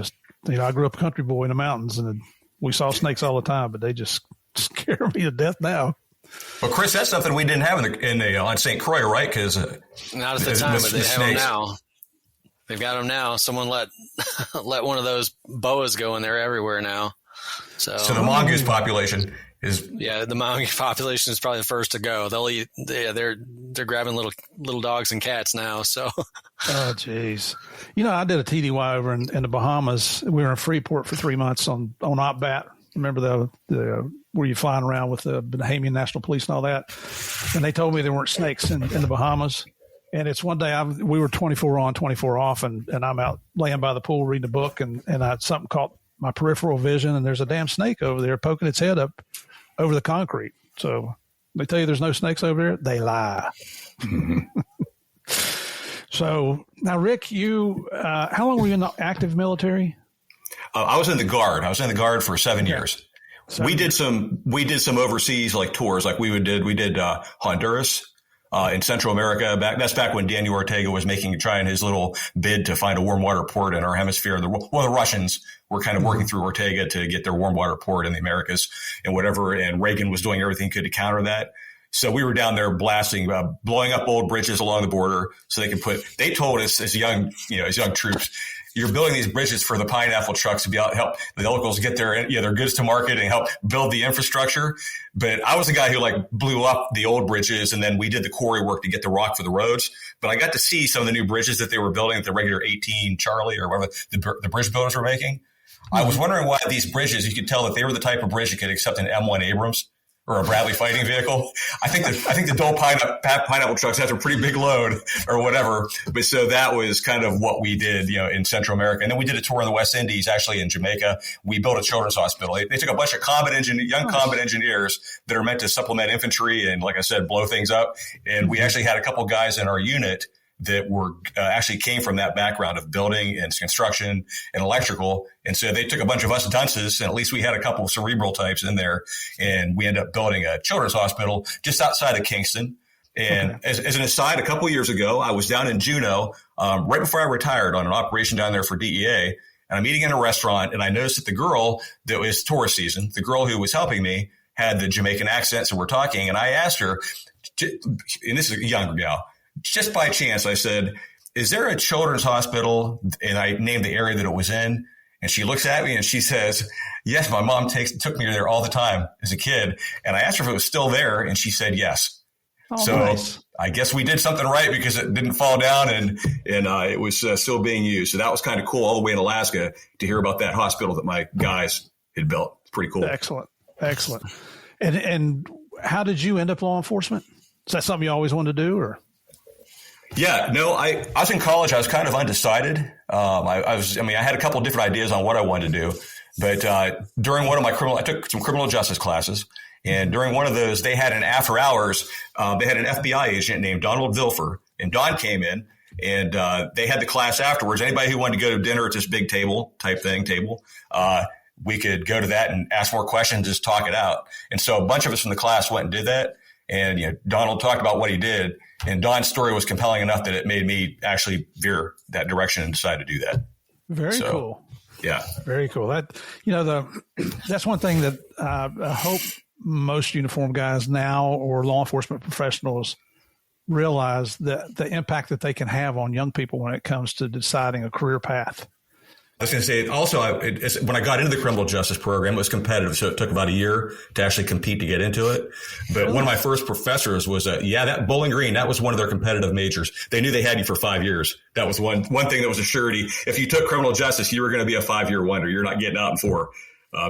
I grew up a country boy in the mountains, and we saw snakes all the time, but they just scare me to death now. Well, Chris, that's something we didn't have on St. Croix, right? Because not at the time, but they have them now. They've got them now. Someone let one of those boas go, and they're everywhere now. So the mongoose population is the mongoose population is probably the first to go. They'll eat. They're grabbing little dogs and cats now. So oh geez, I did a TDY over in the Bahamas. We were in Freeport for 3 months on OPBAT. Remember the where you flying around with the Bahamian National Police and all that? And they told me there weren't snakes in the Bahamas. And it's one day we were 24 on, 24 off, and I'm out laying by the pool reading a book, and something caught my peripheral vision, and there's a damn snake over there poking its head up over the concrete. So they tell you there's no snakes over there, they lie. Mm-hmm. So now, Rick, how long were you in the active military? I was in the Guard. I was in the Guard for 7 years. We did some overseas like tours, like we did Honduras. In Central America, that's back when Daniel Ortega was trying his little bid to find a warm water port in our hemisphere. The Russians were kind of working through Ortega to get their warm water port in the Americas and whatever. And Reagan was doing everything he could to counter that. So we were down there blasting, blowing up old bridges along the border so they told us as young troops, you're building these bridges for the pineapple trucks to be able to help the locals get their goods to market and help build the infrastructure. But I was the guy who blew up the old bridges, and then we did the quarry work to get the rock for the roads. But I got to see some of the new bridges that they were building, the regular 18 Charlie or whatever the bridge builders were making. I was wondering why these bridges, you could tell that they were the type of bridge that could accept an M1 Abrams or a Bradley fighting vehicle. I think the Dole pineapple trucks have a pretty big load or whatever. But so that was kind of what we did, in Central America. And then we did a tour in the West Indies, actually in Jamaica. We built a children's hospital. They took a bunch of young combat engineers that are meant to supplement infantry and, like I said, blow things up. And we actually had a couple guys in our unit that were actually came from that background of building and construction and electrical. And so they took a bunch of us dunces, and at least we had a couple of cerebral types in there. And we ended up building a children's hospital just outside of Kingston. And as an aside, a couple of years ago, I was down in Juneau, right before I retired on an operation down there for DEA. And I'm eating in a restaurant, and I noticed that the girl that was tourist season, the girl who was helping me, had the Jamaican accent. So we're talking, and I asked her, and this is a younger gal, just by chance, I said, is there a children's hospital? And I named the area that it was in. And she looks at me and she says, yes, my mom took me there all the time as a kid. And I asked her if it was still there, and she said yes. Oh, so nice. I guess we did something right because it didn't fall down and it was still being used. So that was kind of cool all the way in Alaska to hear about that hospital that my guys had built. It's pretty cool. Excellent. And how did you end up law enforcement? Is that something you always wanted to do, or? Yeah, no, I was in college. I was kind of undecided. I had a couple of different ideas on what I wanted to do, but during one of my I took some criminal justice classes. And during one of those, they had an after hours, they had an FBI agent named Donald Vilfer, and Don came in, and they had the class afterwards. Anybody who wanted to go to dinner at this big table, we could go to that and ask more questions, just talk it out. And so a bunch of us from the class went and did that. And Donald talked about what he did, and Don's story was compelling enough that it made me actually veer that direction and decide to do that. Very cool. Yeah, very cool. That's one thing that I hope most uniformed guys now or law enforcement professionals realize, that the impact that they can have on young people when it comes to deciding a career path. I was going to say, also, when I got into the criminal justice program, it was competitive, so it took about a year to actually compete to get into it. But one of my first professors was, that Bowling Green, that was one of their competitive majors. They knew they had you for 5 years. That was one thing that was a surety. If you took criminal justice, you were going to be a 5-year wonder. You're not getting out in 4.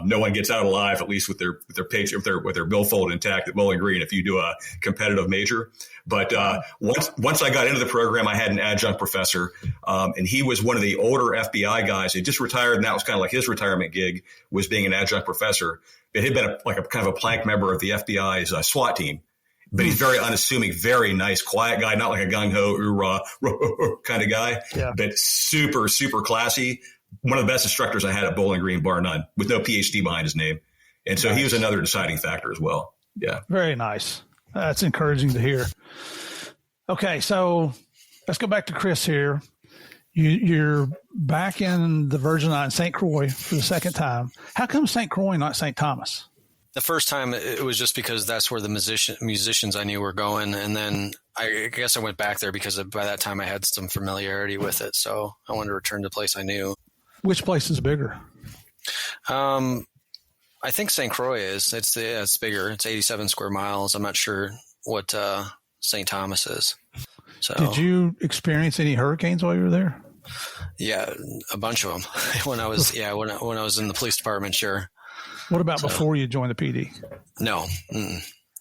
No one gets out alive, at least with their page, with their billfold intact at Bowling Green, if you do a competitive major. But once I got into the program, I had an adjunct professor, and he was one of the older FBI guys. He just retired, and that was kind of like his retirement gig, was being an adjunct professor. But he'd been a kind of a plank member of the FBI's SWAT team. But he's very unassuming, very nice, quiet guy, not like a gung-ho, oorah, kind of guy, but super, super classy. One of the best instructors I had at Bowling Green, bar none, with no PhD behind his name. And so he was another deciding factor as well. Yeah. Very nice. That's encouraging to hear. Okay, so let's go back to Chris here. You're back in the Virgin Islands, St. Croix, for the second time. How come St. Croix, not St. Thomas? The first time it was just because that's where the musicians I knew were going. And then I guess I went back there because by that time I had some familiarity with it. So I wanted to return to the place I knew. Which place is bigger? I think St. Croix is. It's bigger. It's 87 square miles. I'm not sure what St. Thomas is. So, did you experience any hurricanes while you were there? Yeah, a bunch of them. when I was in the police department, sure. What about before you joined the PD? No.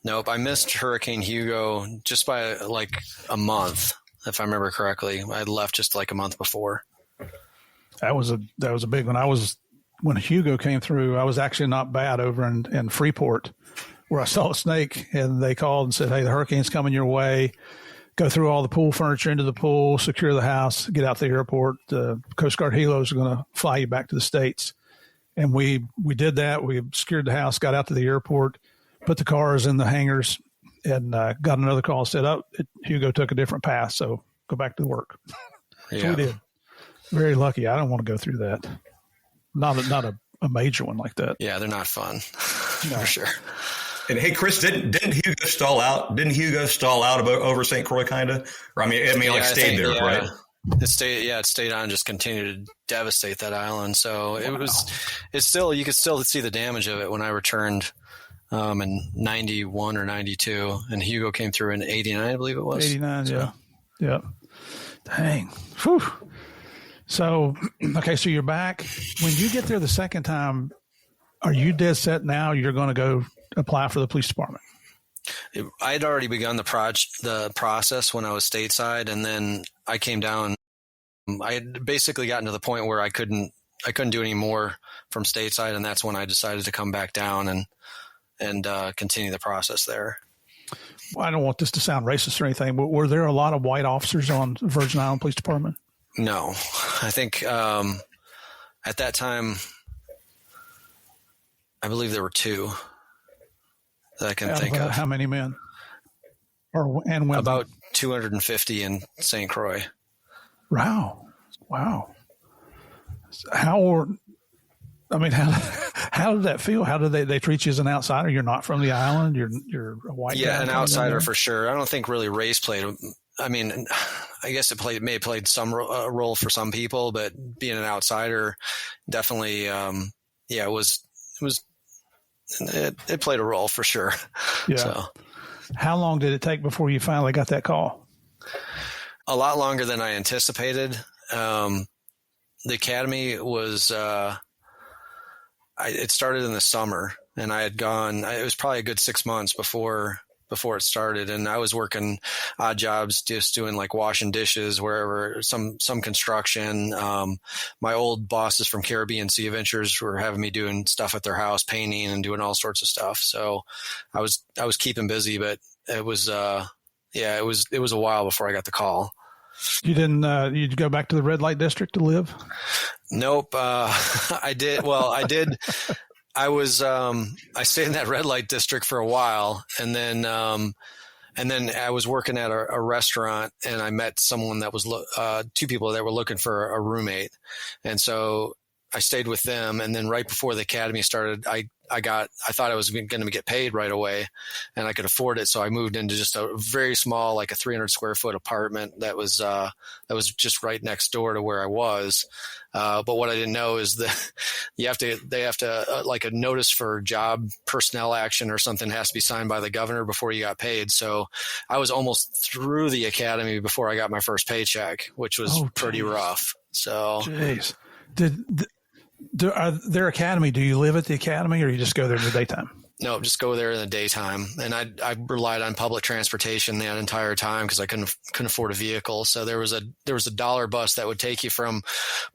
Nope. I missed Hurricane Hugo just by like a month, if I remember correctly. I left just like a month before. That was a big one. When Hugo came through, I was actually not bad over in Freeport, where I saw a snake, and they called and said, "Hey, the hurricane's coming your way. Go through all the pool furniture into the pool, secure the house, get out to the airport. The Coast Guard helos are going to fly you back to the States." And we did that. We secured the house, got out to the airport, put the cars in the hangars, and got another call. Said, Hugo took a different path, so go back to work. So we did. Very lucky. I don't want to go through that. Not a major one like that. Yeah, they're not fun. No. For sure. And hey, Chris, didn't Hugo stall out? Didn't Hugo stall out over St. Croix, kind of? Or stayed there, right? It stayed on, just continued to devastate that island. So you could still see the damage of it when I returned in 91 or 92, and Hugo came through in 89, I believe it was. 89, so. Yeah. Dang. Whew. So, okay, so you're back. When you get there the second time, are you dead set now you're going to go apply for the police department? I had already begun the process when I was stateside, and then I came down. I had basically gotten to the point where I couldn't do any more from stateside, and that's when I decided to come back down and continue the process there. Well, I don't want this to sound racist or anything, but were there a lot of white officers on the Virgin Island Police Department? No, I think at that time, I believe there were 2 that I can think of. How many men? and women? About 250 in St. Croix. Wow. How did that feel? How did they treat you as an outsider? You're not from the island. You're a white guy. Yeah, an outsider for sure. I don't think really race played. I mean, I guess it may have played some role for some people, but being an outsider definitely, it played a role for sure. Yeah. So, how long did it take before you finally got that call? A lot longer than I anticipated. The academy was, it started in the summer, and I had gone, it was probably a good 6 months before it started. And I was working odd jobs, just doing like washing dishes, wherever, some construction. My old bosses from Caribbean Sea Adventures were having me doing stuff at their house, painting and doing all sorts of stuff. So I was keeping busy, but it was, it was a while before I got the call. You didn't, you'd go back to the red light district to live? Nope. I did. Well, I did. I stayed in that red light district for a while, and then I was working at a restaurant, and I met someone that was, two people that were looking for a roommate. And so I stayed with them. And then right before the academy started, I thought I was going to get paid right away, and I could afford it. So I moved into just a very small, like a 300 square foot apartment that was just right next door to where I was. But what I didn't know is that they have to like a notice for job personnel action or something has to be signed by the governor before you got paid. So I was almost through the academy before I got my first paycheck, which was pretty rough. So, jeez. Their academy, do you live at the academy, or you just go there in the daytime? No, just go there in the daytime. And I relied on public transportation that entire time because I couldn't afford a vehicle. So there was a dollar bus that would take you from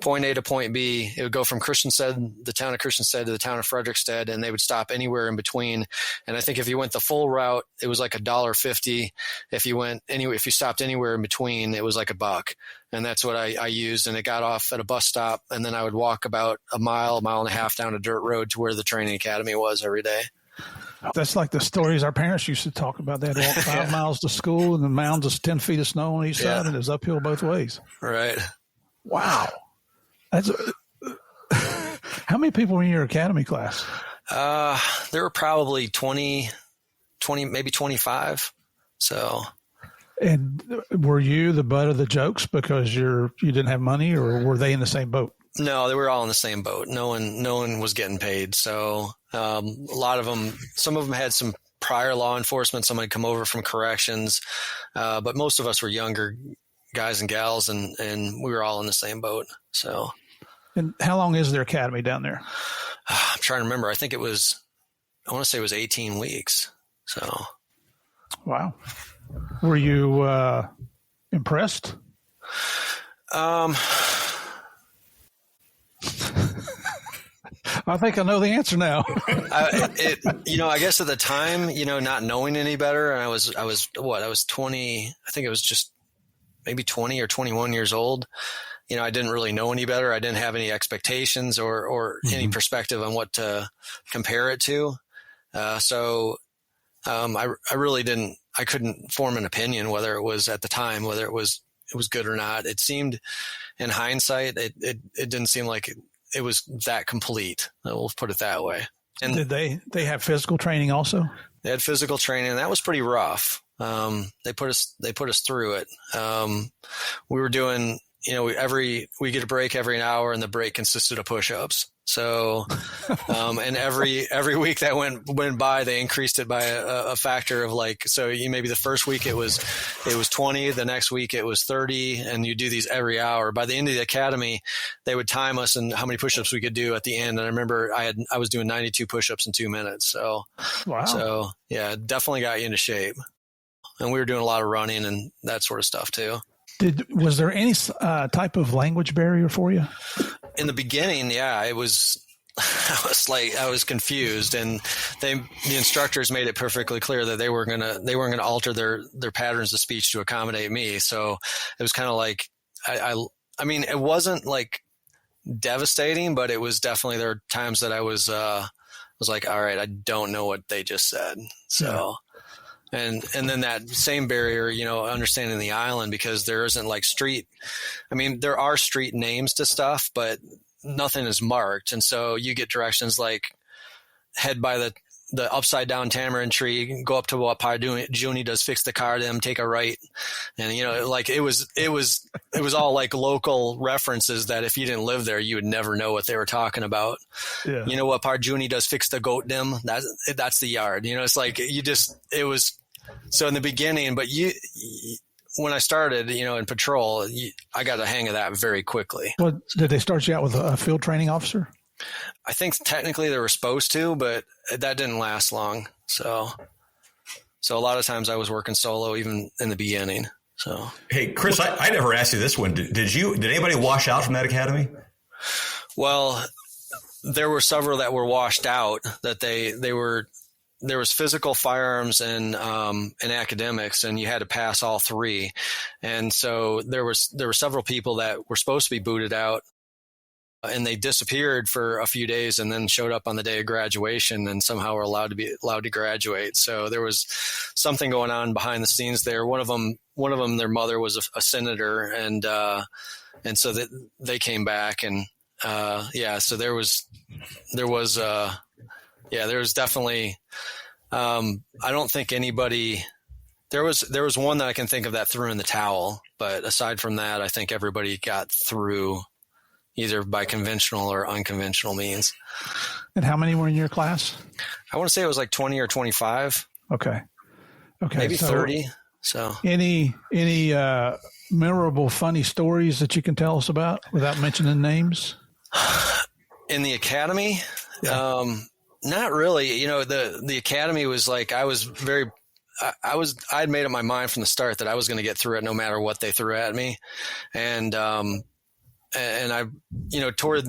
point A to point B. It would go from the town of Christiansted, to the town of Frederiksted, and they would stop anywhere in between. And I think if you went the full route, it was like $1.50. If you stopped anywhere in between, it was like $1. And that's what I used. And it got off at a bus stop, and then I would walk about a mile and a half down a dirt road to where the training academy was every day. That's like the stories our parents used to talk about. They had to walk 5 miles to school, and the mounds of 10 feet of snow on each side, and it was uphill both ways. Right. Wow. That's how many people were in your academy class? There were probably 20, maybe 25. So. And were you the butt of the jokes because you didn't have money, or were they in the same boat? No, they were all in the same boat. No one was getting paid. So a lot of them, some of them had some prior law enforcement. Some had come over from corrections, but most of us were younger guys and gals, and we were all in the same boat. So. And how long is their academy down there? I'm trying to remember. I want to say it was 18 weeks. So. Wow. Were you impressed? I think I know the answer now. I guess at the time, not knowing any better, and I was 20. I think it was just maybe 20 or 21 years old. I didn't really know any better. I didn't have any expectations or any perspective on what to compare it to. So I really didn't. I couldn't form an opinion whether it was at the time, whether it was good or not. It seemed, in hindsight, it didn't seem like it was that complete. We'll put it that way. And did they have physical training also? They had physical training, and that was pretty rough. They put us through it. We were doing, we get a break every hour, and the break consisted of push-ups. So, and every week that went by, they increased it by a factor of maybe the first week it was 20, the next week it was 30, and you do these every hour. By the end of the academy, they would time us and how many push-ups we could do at the end. And I remember I was doing 92 push-ups in 2 minutes. So, wow. So yeah, definitely got you into shape. And we were doing a lot of running and that sort of stuff too. Was there any type of language barrier for you? In the beginning, yeah, it was. I was confused, and the instructors made it perfectly clear that they weren't gonna alter their patterns of speech to accommodate me. So it was kind of like I mean, it wasn't like devastating, but it was definitely, there were times that I was like, all right, I don't know what they just said. So. And then that same barrier, understanding the island, because there isn't like there are street names to stuff, but nothing is marked. And so you get directions like head by the upside down tamarind tree, go up to what Pa Juni does, fix the car to them, take a right. And, like it was all like local references that if you didn't live there, you would never know what they were talking about. Yeah. You know what Pa Juni does, fix the goat dim. That's the yard. It's like it was so in the beginning, but when I started, in patrol, I got a hang of that very quickly. Well, did they start you out with a field training officer? I think technically they were supposed to, but that didn't last long. So a lot of times I was working solo even in the beginning. So, hey, Chris, I never asked you this one. Did anybody wash out from that academy? Well, there were several that were washed out. That there was physical, firearms, and academics, and you had to pass all three. And so there were several people that were supposed to be booted out, and they disappeared for a few days and then showed up on the day of graduation and somehow were allowed to graduate. So there was something going on behind the scenes there. One of them, their mother was a senator, and so that they came back, and so there was definitely, I don't think anybody, there was one that I can think of that threw in the towel, but aside from that, I think everybody got through either by conventional or unconventional means. And how many were in your class? I want to say it was like 20 or 25. Okay. Maybe 30. So any memorable, funny stories that you can tell us about without mentioning names? In the academy? Yeah. Not really. The academy was like, I had made up my mind from the start that I was going to get through it no matter what they threw at me. And I, toward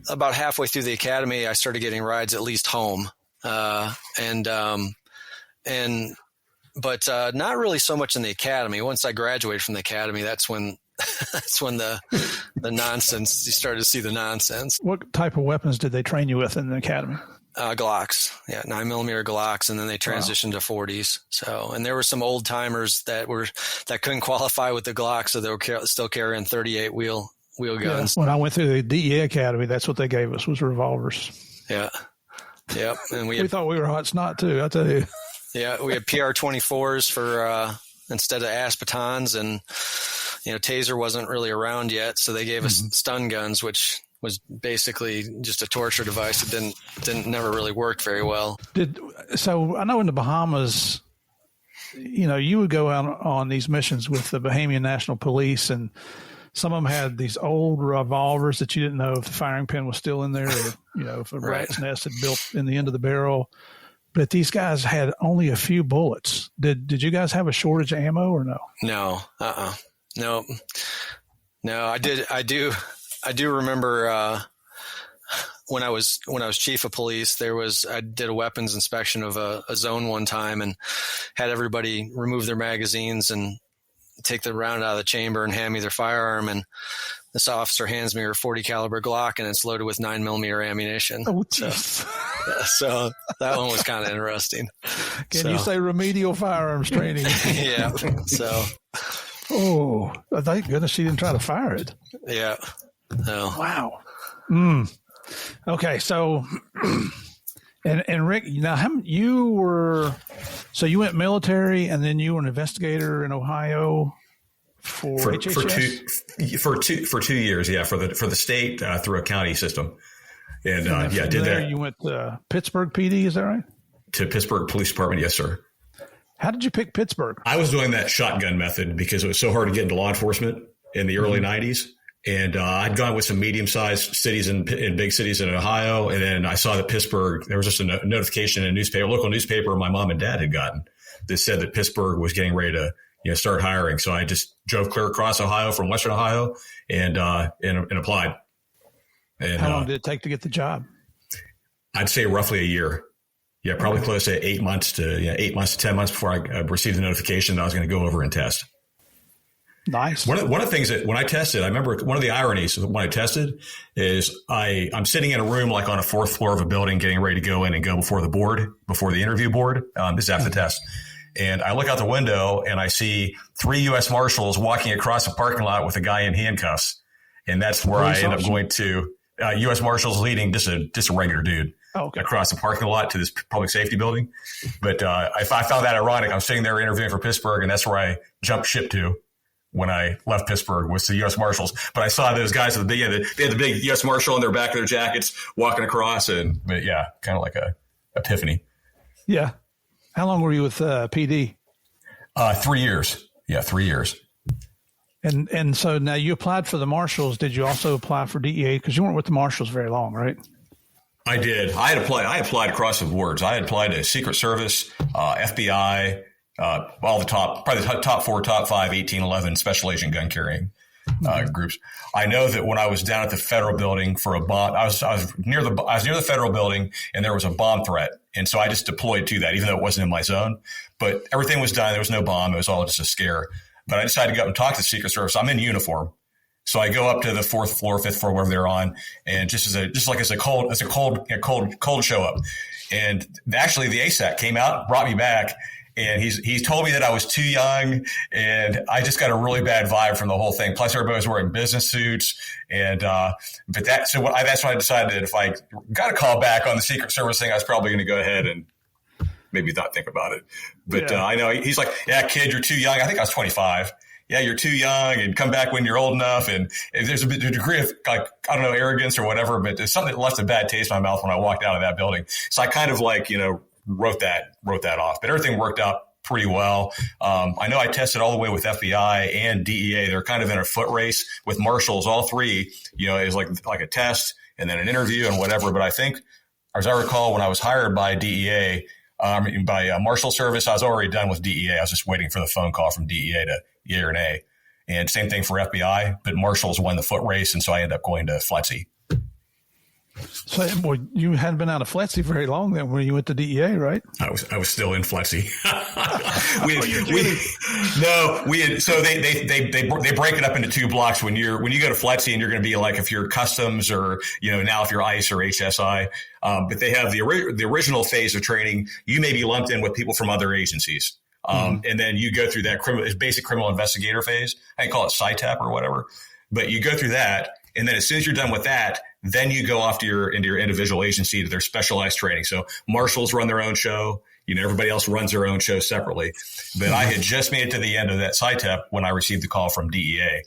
about halfway through the academy, I started getting rides at least home. But not really so much in the academy. Once I graduated from the academy, that's when the nonsense, you started to see the nonsense. What type of weapons did they train you with in the academy? Glocks. Yeah. 9mm Glocks. And then they transitioned to 40s. So, and there were some old timers that couldn't qualify with the Glocks. So they were still carrying 38 wheel guns. Yeah. When I went through the DEA academy, that's what they gave us, was revolvers. Yeah. Yep. And we thought we were hot snot too, I tell you. Yeah. We had PR-24s for, instead of Aspatons, and, Taser wasn't really around yet. So they gave us stun guns, which was basically just a torture device. It never really worked very well. So I know in the Bahamas, you would go out on these missions with the Bahamian National Police, and some of them had these old revolvers that you didn't know if the firing pin was still in there, or, if a rat's nest had built in the end of the barrel. But these guys had only a few bullets. Did you guys have a shortage of ammo or no? No. No, I do remember, when I was chief of police, I did a weapons inspection of a zone one time and had everybody remove their magazines and take the round out of the chamber and hand me their firearm. And this officer hands me her 40 caliber Glock, and it's loaded with 9mm ammunition. Oh, so that one was kind of interesting. Can you say remedial firearms training? Yeah. So. Oh, thank goodness she didn't try to fire it. Yeah. No. Wow. Okay. So, and Rick, now you went military, and then you were an investigator in Ohio for HHS? For 2 years. Yeah. For the state, through a county system. And did that. You went to Pittsburgh PD. Is that right? To Pittsburgh Police Department. Yes, sir. How did you pick Pittsburgh? I was doing that shotgun method because it was so hard to get into law enforcement in the early 90s. And I'd gone with some medium-sized cities in big cities in Ohio. And then I saw that Pittsburgh, there was just a notification in a local newspaper my mom and dad had gotten that said that Pittsburgh was getting ready to start hiring. So I just drove clear across Ohio from Western Ohio and applied. And, how long did it take to get the job? I'd say roughly a year. Yeah, probably close to 8 months to 10 months before I received the notification that I was going to go over and test. Nice. One of the things that when I tested, I remember one of the ironies of when I tested is I'm sitting in a room like on a fourth floor of a building, getting ready to go in and go before the interview board. This is after the test. And I look out the window and I see 3 U.S. Marshals walking across the parking lot with a guy in handcuffs. And that's where I end up going to U.S. Marshals leading just a regular dude across the parking lot to this public safety building. But I found that ironic. I'm sitting there interviewing for Pittsburgh, and that's where I jumped ship to when I left Pittsburgh was the U.S. Marshals. But I saw those guys with they had the big U.S. Marshal on their back of their jackets walking across, and kind of like a epiphany. Yeah. How long were you with PD? 3 years. Yeah, 3 years. And so now you applied for the Marshals. Did you also apply for DEA? Because you weren't with the Marshals very long, right? I did. I applied across the boards. I had applied to Secret Service, FBI, all the top 4, top 5, 18, 11 special agent gun carrying groups. I know that when I was down at the federal building for a bomb, I was near the federal building, and there was a bomb threat, and so I just deployed to that, even though it wasn't in my zone. But everything was done. There was no bomb. It was all just a scare. But I decided to go up and talk to the Secret Service. I'm in uniform, so I go up to the 4th floor, 5th floor, wherever they're on, and just as a cold show up. And actually, the ASAC came out, brought me back. And he's told me that I was too young, and I just got a really bad vibe from the whole thing. Plus, everybody was wearing business suits, and that's when I decided that if I got a call back on the Secret Service thing, I was probably going to go ahead and maybe not think about it. But I know he's like, "Yeah, kid, you're too young." I think I was 25. Yeah, you're too young, and come back when you're old enough. And there's a degree of arrogance or whatever, but there's something that left a bad taste in my mouth when I walked out of that building. So I kind of wrote that off, but everything worked out pretty well. I know I tested all the way with FBI and DEA. They're kind of in a foot race with Marshals. All three, is like a test and then an interview and whatever. But I think, as I recall, when I was hired by DEA, by Marshal Service, I was already done with DEA. I was just waiting for the phone call from DEA to yay or nay. And same thing for FBI, but Marshals won the foot race, and so I ended up going to FLETC. So, you hadn't been out of FLETC very long then when you went to DEA, right? I was still in FLETC. So they break it up into 2 blocks when you go to FLETC, and you're going to be like, if you're customs or, now if you're ICE or HSI, but they have the original phase of training. You may be lumped in with people from other agencies. And then you go through that basic criminal investigator phase. I call it CITEP or whatever, but you go through that. And then as soon as you're done with that, then you go off into your individual agency to their specialized training. So Marshals run their own show. Everybody else runs their own show separately. But I had just made it to the end of that CITEP when I received the call from DEA.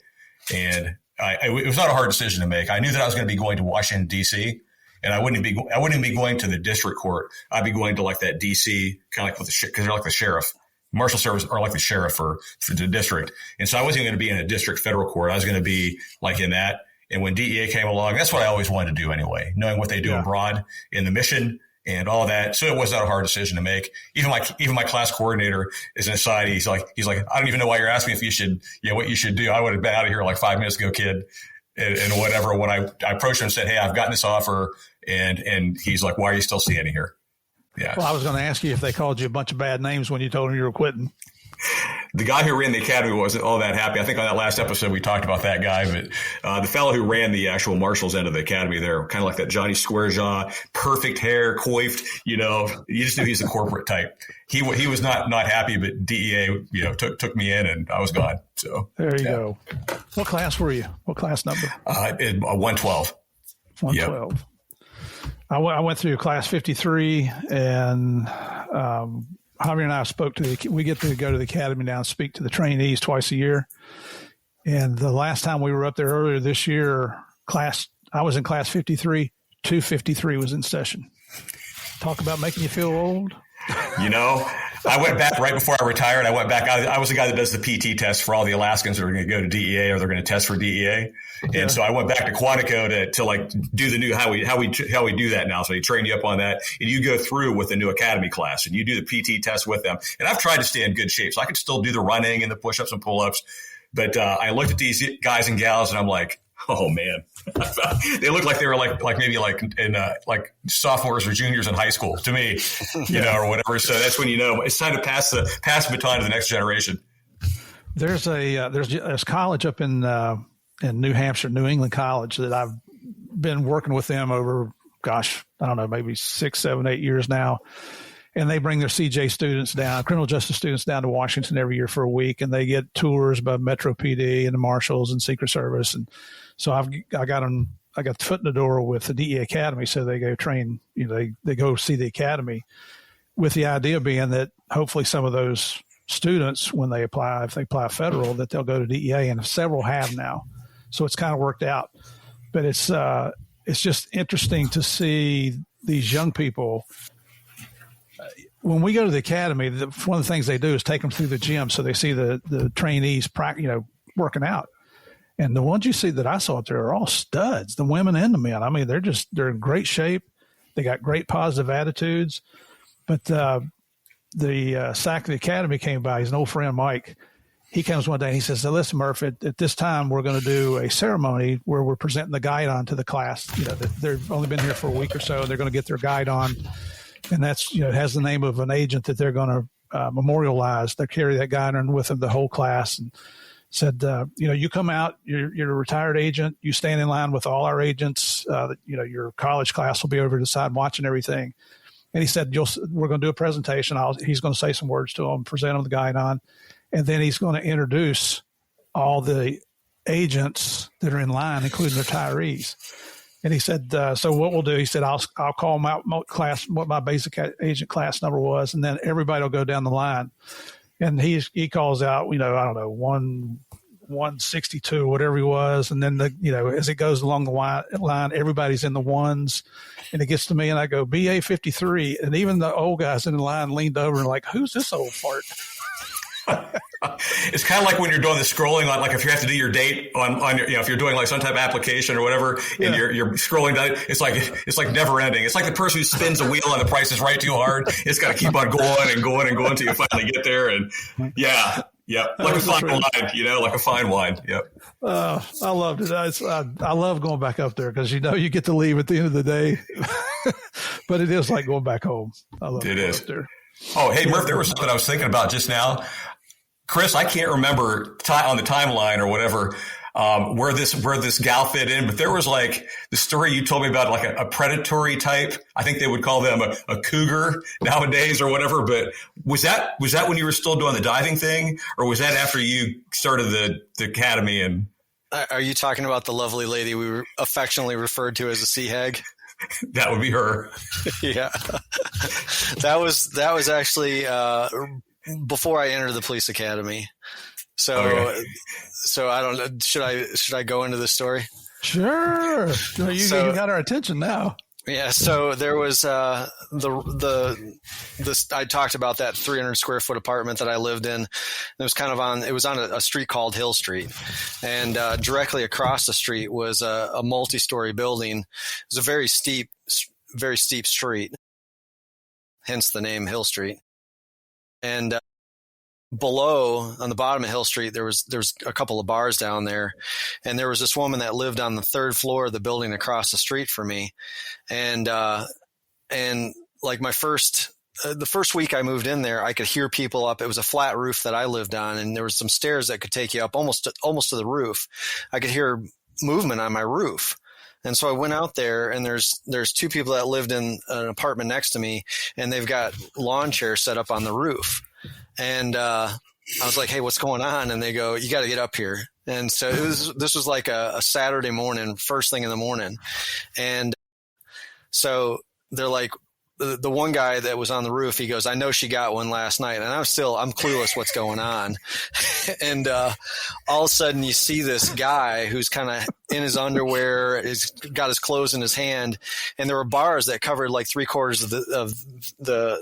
And it was not a hard decision to make. I knew that I was going to be going to Washington, D.C., and I wouldn't be going to the district court. I'd be going to like that D.C., kind of like because they're like the sheriff. Marshal Service are like the sheriff for the district. And so I wasn't going to be in a district federal court. I was going to be like in that. And when DEA came along, that's what I always wanted to do anyway, knowing what they do abroad in the mission and all that. So it was not a hard decision to make. Even my class coordinator is an aside. He's like, I don't even know why you're asking if you should, what you should do. I would have been out of here like 5 minutes ago, kid, and whatever. When I approached him and said, "Hey, I've gotten this offer," and he's like, "Why are you still standing here?" Yeah. Well, I was going to ask you if they called you a bunch of bad names when you told them you were quitting. The guy who ran the academy wasn't all that happy. I think on that last episode we talked about that guy, but the fellow who ran the actual Marshals end of the academy there, kind of like that Johnny Squarejaw, perfect hair, coiffed, you just knew he's a corporate type. He was not happy, but DEA, took me in, and I was gone. So there you go. What class were you? What class number? 112. 112. Yep. I went through class 53, and Javier and I spoke we get to go to the academy now and speak to the trainees twice a year. And the last time we were up there earlier this year, I was in class 53, 253 was in session. Talk about making you feel old. I went back right before I retired. I went back. I was the guy that does the PT test for all the Alaskans that are going to go to DEA or they're going to test for DEA. And so I went back to Quantico to like do the new how we do that now. So they train you up on that, and you go through with the new academy class, and you do the PT test with them. And I've tried to stay in good shape, so I could still do the running and the push-ups and pull-ups. But I looked at these guys and gals, and I'm like, oh man, they look like they were like maybe like in like sophomores or juniors in high school to me, or whatever. So that's when it's time to pass the baton to the next generation. There's a college up in New Hampshire, New England College, that I've been working with them over, I don't know, maybe 6, 7, 8 years now. And they bring their CJ students down, criminal justice students down to Washington every year for a week, and they get tours by Metro PD and the Marshals and Secret Service. And so I got the foot in the door with the DEA Academy, so they go train. They go see the academy, with the idea being that hopefully some of those students, when they apply, if they apply federal, that they'll go to DEA, and several have now. So it's kind of worked out. But it's just interesting to see these young people. When we go to the academy, one of the things they do is take them through the gym so they see the trainees working out. And the ones you see that I saw up there are all studs, the women and the men. I mean, they're in great shape. They got great positive attitudes. But the SAC of the academy came by. He's an old friend, Mike. He comes one day and he says, listen, Murph, at this time, we're going to do a ceremony where we're presenting the guidon to the class. They've only been here for a week or so. They're going to get their guidon. And that's, it has the name of an agent that they're going to memorialize. They carry that guidon with them the whole class. And said, you come out, you're a retired agent. You stand in line with all our agents. Your college class will be over to the side watching everything. And he said, we're going to do a presentation. He's going to say some words to them, present them the guidon. And then he's going to introduce all the agents that are in line, including retirees. And he said, so what we'll do, he said, I'll call my class, what my basic agent class number was, and then everybody will go down the line. And he calls out, I don't know, 162, whatever he was. And then, as it goes along the line, everybody's in the ones. And it gets to me, and I go, BA 53. And even the old guys in the line leaned over and like, who's this old fart? It's kind of like when you're doing the scrolling, like if you have to do your date on your, if you're doing like some type of application or whatever, and you're scrolling down, it's like never ending. It's like the person who spins a wheel on The Price is Right too hard. It's got to keep on going and going and going until you finally get there. And like a fine wine, like a fine wine. Yep. I loved it. I love going back up there because you get to leave at the end of the day, but it is like going back home. I love it. Up there. Oh, hey, Murph, there was something I was thinking about just now. Chris, I can't remember on the timeline or whatever where this gal fit in, but there was like the story you told me about, like a predatory type. I think they would call them a cougar nowadays or whatever. But was that when you were still doing the diving thing, or was that after you started the academy? And are you talking about the lovely lady we were affectionately referred to as a sea hag? That would be her. Yeah, that was actually before I entered the police academy. So, okay. So I don't know. Should I go into the story? Sure. You got our attention now. Yeah. So there was I talked about that 300 square foot apartment that I lived in. It was on a street called Hill Street, and directly across the street was a multi-story building. It was a very steep street, hence the name Hill Street. And below, on the bottom of Hill Street, there was a couple of bars down there, and there was this woman that lived on the third floor of the building across the street from me, and like the first week I moved in there, I could hear people up. It was a flat roof that I lived on, and there was some stairs that could take you up almost to the roof. I could hear movement on my roof. And so I went out there, and there's two people that lived in an apartment next to me, and they've got lawn chairs set up on the roof. And I was like, hey, what's going on? And they go, you got to get up here. And so this was like a Saturday morning, first thing in the morning. And so they're like, the one guy that was on the roof, he goes, I know she got one last night. And I'm clueless what's going on. And all of a sudden you see this guy who's kind of in his underwear, he's got his clothes in his hand. And there were bars that covered like 3/4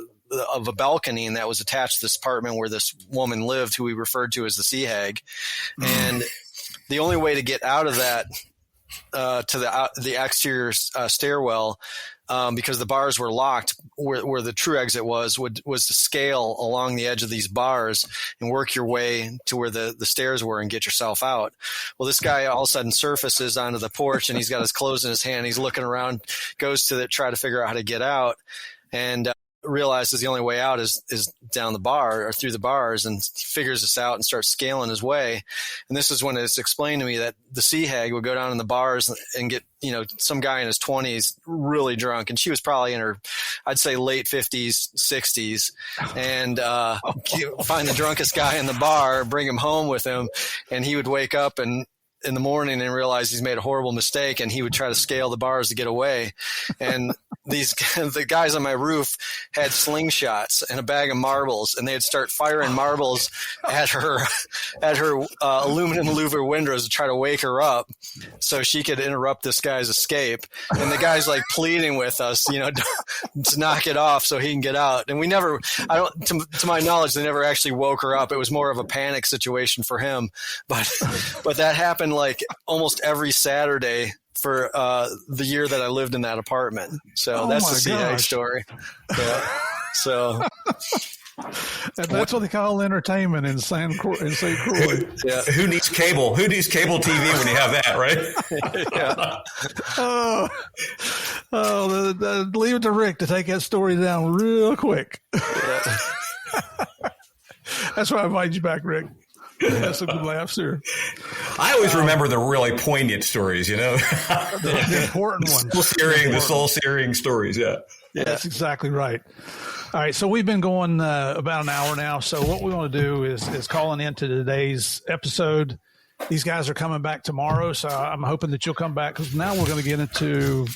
of a balcony, and that was attached to this apartment where this woman lived, who we referred to as the sea hag. And the only way to get out of that to the exterior stairwell, because the bars were locked, where the true exit was to scale along the edge of these bars and work your way to where the stairs were and get yourself out. Well, this guy all of a sudden surfaces onto the porch, and he's got his clothes in his hand. He's looking around, goes to try to figure out how to get out. And realizes the only way out is down the bar or through the bars, and he figures this out and starts scaling his way. And this is when it's explained to me that the sea hag would go down in the bars and get, some guy in his 20s really drunk. And she was probably in her, I'd say late 50s, 60s, and find the drunkest guy in the bar, bring him home with him. And he would wake up in the morning and realize he's made a horrible mistake, and he would try to scale the bars to get away. And the guys on my roof had slingshots and a bag of marbles, and they'd start firing marbles at her aluminum louver windows to try to wake her up so she could interrupt this guy's escape. And the guy's like pleading with us, to knock it off so he can get out. And to my knowledge, they never actually woke her up. It was more of a panic situation for him. But that happened like almost every Saturday for the year that I lived in that apartment. So that's the CA story. Yeah. So and that's what they call entertainment in St. Croix. Yeah. Who needs cable? Who needs cable TV when you have that, right? Leave it to Rick to take that story down real quick. Yeah. That's why I invited you back, Rick. That's some good laughs here. I always remember the really poignant stories, the important ones. The soul-searing stories, yeah. That's exactly right. All right, so we've been going about an hour now. So what we want to do is calling into today's episode. These guys are coming back tomorrow, so I'm hoping that you'll come back, because now we're going to get into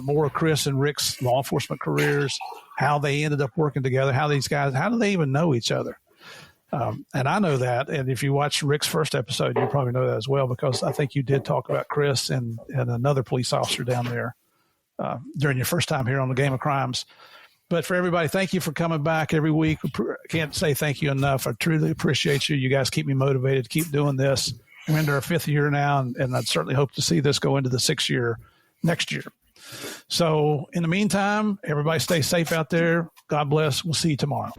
more of Chris and Rick's law enforcement careers, how they ended up working together, how do they even know each other? And I know that. And if you watch Rick's first episode, you probably know that as well, because I think you did talk about Chris and another police officer down there during your first time here on the Game of Crimes. But for everybody, thank you for coming back every week. I can't say thank you enough. I truly appreciate you. You guys keep me motivated to keep doing this. We're into our 5th year now, and I'd certainly hope to see this go into the 6th year next year. So in the meantime, everybody stay safe out there. God bless. We'll see you tomorrow.